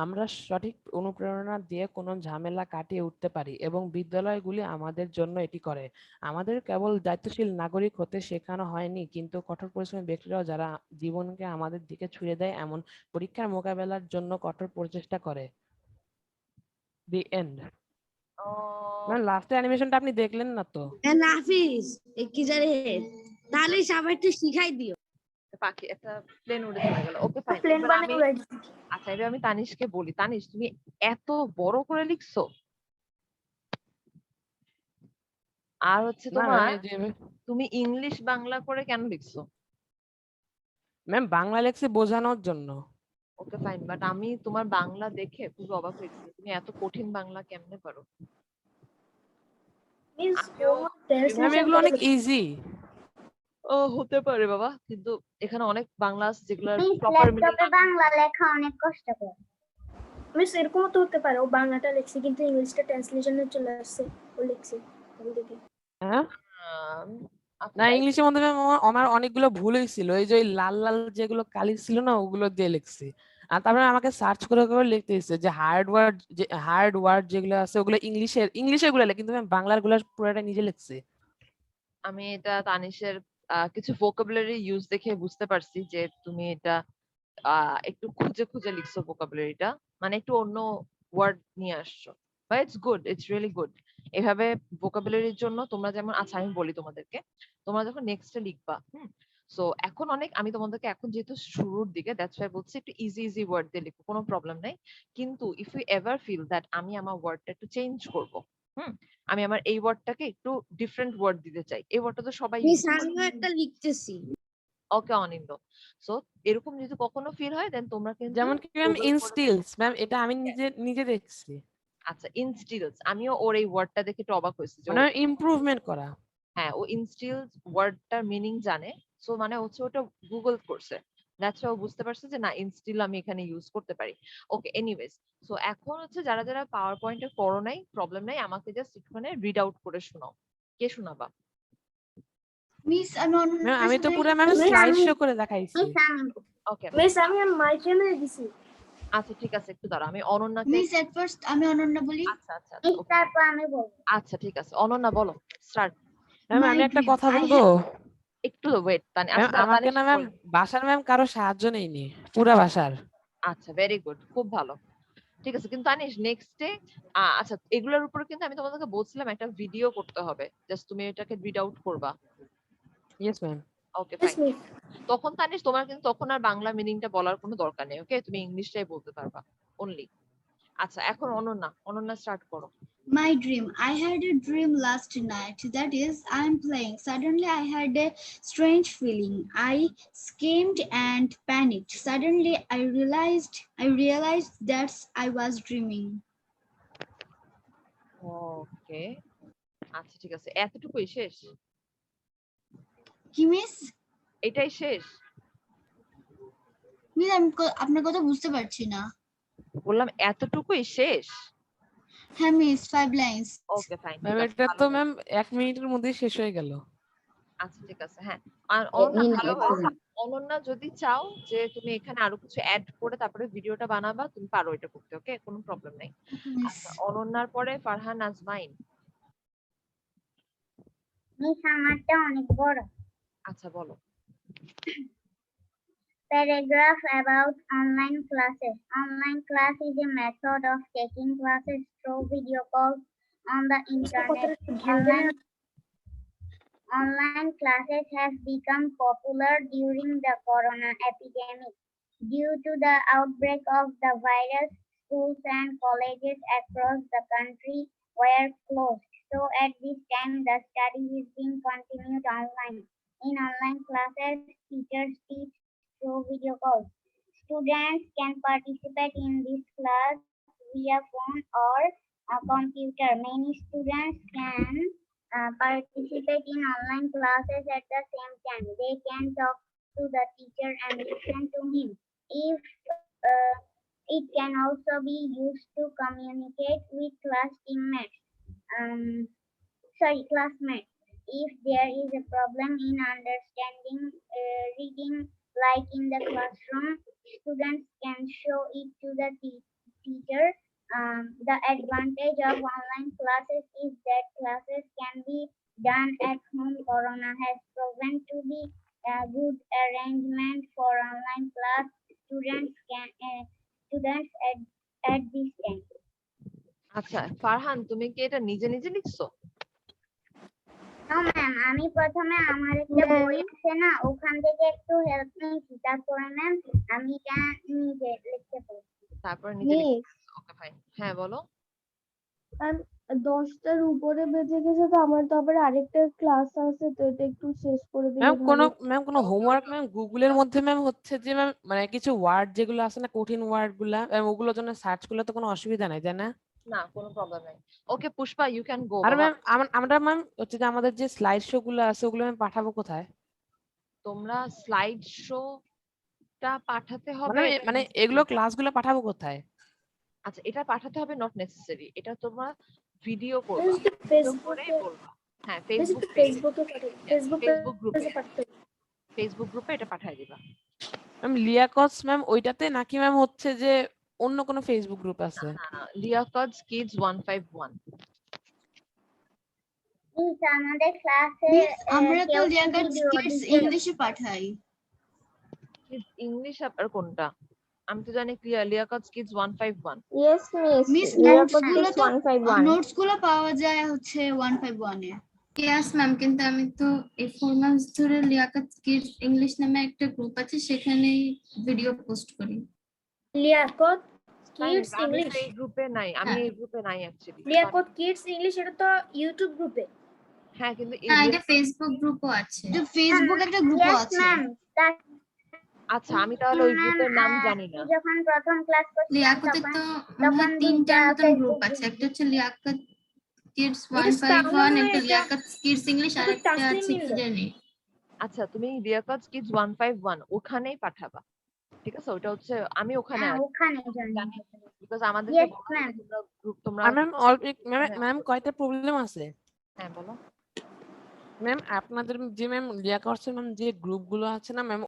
আমরা সঠিক অনুপ্রেরণা দিয়ে কোনো ঝামেলা কাটিয়ে উঠতে পারি এবং বিদ্যালয়গুলি আমাদের জন্য এটি করে। আমাদের কেবল দায়িত্বশীল নাগরিক হতে শেখানো হয়নি, কিন্তু কঠোর পরিশ্রমী ব্যক্তিরাও যারা জীবনকে আমাদের দিকে ছুড়ে দেয় এমন পরীক্ষার মোকাবেলার জন্য কঠোর প্রচেষ্টা করে। The end. লাস্ট অ্যানিমেশনটা আপনি দেখলেন না তো? নাফিস কি জানি তাহলে সবাই একটু শিখাই দিও। পাখি একটা প্লেন উড়ে চলে গেল। Okay fine. প্লেন বানিয়ে উড়াই দিছি। আচ্ছা এবার আমি তানিশকে বলি, তানিশ তুমি এত বড় করে লিখছো, আর হচ্ছে না, তোমার আমি তুমি ইংলিশ বাংলা করে কেন লিখছো? ম্যাম বাংলা লেখছি বোঝানোর জন্য। ওকে ফাইন, বাট আমি তোমার বাংলা দেখে খুব অবাক হয়েছি, তুমি এত কঠিন বাংলা কেমনে পারো? মিস আমিও ম্যাম এগুলো অনেক ইজি। ও হতে পারে বাবা, কিন্তু এখানে অনেক বাংলা আছে যেগুলোর মিস প্রপার মিনিং ল্যাপটপে বাংলা লেখা অনেক কষ্টকর। মিস এরকমও তো হতে পারে ও বাংলাটা লিখছে কিন্তু ইংলিশটা ট্রান্সলেশনে চলে আসছে, ও লিখছে ভুল দেখে। হ্যাঁ না, ইংলিশের মধ্যে ম্যাম আমার অনেকগুলো ভুল হয়েছিল, এই যে ওই লাল লাল যেগুলো কালি ছিল না ওগুলো দিয়ে লিখছি। আর তারপরে আমাকে সার্চ করে করে লিখতে হচ্ছে যে হার্ড ওয়ার্ড যেগুলো আছে ওগুলো ইংলিশে গুলো লেখে, কিন্তু ম্যাম বাংলার গুলো পুরোটা নিজে লিখছি। আমি এটা তানিশের কিছু ভোকাবুলারি ইউজ দেখে বুঝতে পারছি যে তুমি এটা একটু খুঁজে খুঁজে লিখছো ভোকাবুলারিটা, মানে একটু অন্য ওয়ার্ড নিয়ে আসছো, but it's good, it's really good. এভাবে ভোকাবুলারির জন্য তোমরা যেমন, আচ্ছা আমি বলি তোমাদেরকে, তোমরা যখন নেক্সটে লিখবা, সো এখন অনেক আমি তোমাদেরকে এখন যেহেতু শুরুর দিকে, দ্যাটস ওয়াই বলছি একটু ইজি ইজি ওয়ার্ড দিয়ে লিখো, কোনো প্রবলেম নাই। কিন্তু if you ever feel that আমি আমার ওয়ার্ডটা একটু চেঞ্জ করব, আমি আমার এই ওয়ার্ডটাকে একটু ডিফারেন্ট ওয়ার্ড দিতে চাই, এই ওয়ার্ডটা তো সবাই ইউজ করে। আমিও একটা লিখতেছি। ওকে অনিন্দ, সো এরকম যদি কখনো ফিল হয় দেন তোমরা কিন্তু যেমন কি ম্যাম Google করে- ইনস্টিলস, ম্যাম এটা আমি নিজে নিজে দেখছি, আচ্ছা ইনস্টিলস, আমিও ওর এই ওয়ার্ডটা দেখে একটু অবাক হয়েছি যে মানে ইমপ্রুভমেন্ট করা। হ্যাঁ ও ইনস্টিলস ওয়ার্ডটার মিনিং জানে, সো মানে হচ্ছে ওটা গুগল করছে, দ্যাটস ও বুঝতে পারছে যে না ইনস্টিল আমি এখানে ইউজ করতে পারি। ওকে এনিওয়েজ, সো এখন হচ্ছে যারা যারা পাওয়ার পয়েন্টে করো নাই, প্রবলেম নাই, আমাকে জাস্ট এখানে রিড আউট করে শোনাও। কে শোনাবা? মিস আমি অনন্যার ম্যাম আমি তো সাথে পুরো ম্যাম Miss, স্লাইড আমি- শো করে দেখাইছি। মিস আমি ওকে মিস আমি মাই চ্যানেলে দিছি। আচ্ছা ঠিক আছে, একটু দাঁড়াও, আমি অনন্যাকে মিস এট ফার্স্ট আমি অনন্যা বলি। আচ্ছা আচ্ছা মিস okay, তারপর আমি বলবো। আচ্ছা ঠিক আছে অনন্যা বলো, স্টার্ট। ম্যাম My আমি একটা dream, কথা I বলবো। একটু ওয়েট তানি, ম্যাম আচ্ছা আমাকে না ম্যাম বাসার ম্যাম কারো সাহায্য নেইনি, পুরা বাসার। আচ্ছা ভেরি গুড, খুব ভালো, ঠিক আছে। কিন্তু তানিশ নেক্সটে আচ্ছা এগুলোর উপর কিন্তু আমি তোমাদেরকে বলছিলাম একটা ভিডিও করতে হবে, জাস্ট তুমি এটাকে রিড আউট করবা। Yes ma'am. ওকে মিস ফাইন, তখন তানিশ তোমার কিন্তু তখন আর বাংলা মিনিংটা বলার কোনো দরকার নেই, ওকে তুমি ইংলিশটাই বলতে পারবা অনলি। আচ্ছা এখন অনন্যা, অনন্যা স্টার্ট করো। My dream. I had a dream last night. That is, I'm playing. Suddenly, I had a strange feeling. I screamed and panicked. Suddenly, I realized that I was dreaming. ওকে আচ্ছা ঠিক আছে, এতটুকুই শেষ? কি miss? এটাই শেষ? Miss আমি আপনার কথা বুঝতে পারছি না। বললাম এতটুকুই শেষ? হ্যাঁ miss 5 lines. Okay fine, ma'am এটা তো ম্যাম 1 মিনিটের মধ্যেই শেষ হয়ে গেল। আচ্ছা ঠিক আছে, হ্যাঁ। আর এক মিনিট, ভালো এক হয়েছে। সেকেন্ড। অনন্যা যদি চাও যে তুমি এখানে আরো কিছু অ্যাড করে তারপরে ভিডিওটা বানাবা, তুমি পারো এটা করতে, ওকে কোনো প্রবলেম নাই। আচ্ছা অনন্যার পরে ফারহান আজমাইন। মিস আমারটা অনেক বড়। আচ্ছা বলো। Paragraph about online classes. Online class is a method of taking classes through video calls on the internet. Online classes have become popular during the corona epidemic. Due to the outbreak of the virus, schools and colleges across the country were closed. So at this time, the study is being continued online. In online classes, teachers teach through video calls. Students can participate in this class via phone or a computer. Many students can participate in online classes at the same time. They can talk to the teacher and listen to him. If it can also be used to communicate with classmates. If there is a problem in understanding reading, like in the classroom, students can show it to the teacher. The advantage of online classes is that classes can be done at home. Corona has proven to be a good arrangement for online class. Students at this time. আচ্ছা ফারহান তুমি কি এটা নিজে নিজে লিখছো? No ma'am, আমি প্রথমে আমার একটা বই আছে না, ওখান থেকে একটু হেল্প নিয়েছি, তারপরে ম্যাম আমি এটা নিজে লিখতে পারি। তারপর নিজে লিখছো? ওকে ফাইন, হ্যাঁ বলো। 10টার উপরে বেজে গেছে, তো আমার তো আবার আরেকটা ক্লাস আছে, তো এটা একটু শেষ করে দিলে ম্যাম কোনো হোমওয়ার্ক ম্যাম গুগলের মধ্যে ম্যাম হচ্ছে যে ম্যাম মানে কিছু ওয়ার্ড যেগুলো আছে না কঠিন ওয়ার্ড গুলা ওগুলোর জন্য সার্চ করলে তো কোনো অসুবিধা নাই তাই না? না, কোনো প্রবলেম নাই। Okay Pushpa, you can go. আর ম্যাম আমরা ম্যাম হচ্ছে যে আমাদের যে স্লাইড শো গুলো আছে ওগুলো ম্যাম পাঠাবো কোথায়? তোমরা স্লাইড শোটা পাঠাতে হবে মানে এটা মানে এগুলো ক্লাসগুলো পাঠাবো কোথায়? আচ্ছা, এটা পাঠাতে হবে নট নেসেসারি, এটা তোমরা ভিডিও করবা, ভিডিও করে ফেসবুকে বলবা। হ্যাঁ, ফেসবুক গ্রুপে ফেসবুক গ্রুপে এটা পাঠিয়ে দিবা। ম্যাম লিয়াকস ম্যাম ওইটাতে নাকি ম্যাম হচ্ছে যে অন্য কোনো ফেসবুক গ্রুপ আছে? লিয়াকজ কিডস 151। Please, আমাদের ক্লাসে আমরা তো লিয়াকত কিডস ইংলিশে পাঠাই। কিডস ইংলিশ আর কোনটা? আমি তো জানি লিয়াকজ কিডস 151। ইয়েস মিস নোটস গুলো পাওয়া যায় হচ্ছে 151 এ। ইয়েস ম্যাম, কিন্তু আমি তো এই 4 মাস ধরে লিয়াকত কিডস ইংলিশ নামে একটা গ্রুপ আছে, সেখানেই ভিডিও পোস্ট করি। লিয়াকত কিডস আমি ইংলিশ, তো এই গ্রুপে নাই, আমি এই গ্রুপে নাই অ্যাকচুয়ালি। লিয়াকত কিডস ইংলিশ এটা তো ইউটিউব গ্রুপে। হ্যাঁ, কিন্তু হ্যাঁ, এটা ফেসবুক গ্রুপও আছে। তো ফেসবুক একটা গ্রুপও Yes, আছে। ma'am. আচ্ছা, আমি তাহলে ওই গ্রুপের নাম জানি না। যখন প্রথম ক্লাস করছিলাম লিয়াকতের তো তখন 3টার মতন Facebook গ্রুপ আছে, একটা হচ্ছে লিয়াকত কিডস এটা 151, তাহলে একটা এটা- লিয়াকত কিডস ইংলিশ, আর একটা তাসলিম আছে কি মিল্লা। জানি। আচ্ছা, তুমি লিয়াকজ কিডস 151 ওখানেই পাঠাবা, ঠিক আছে? ওটা হচ্ছে আমি ওখানে আছি ওখানে join জানি, বিকজ আমাদের Yes, ma'am. গ্রুপ তোমরা। আর ম্যাম ম্যাম কয়টা প্রবলেম আছে? হ্যাঁ, বলো। ম্যাম আপনাদের যে ম্যাম লিয়াকটস ম্যাম যে গ্রুপগুলো আছে না ম্যাম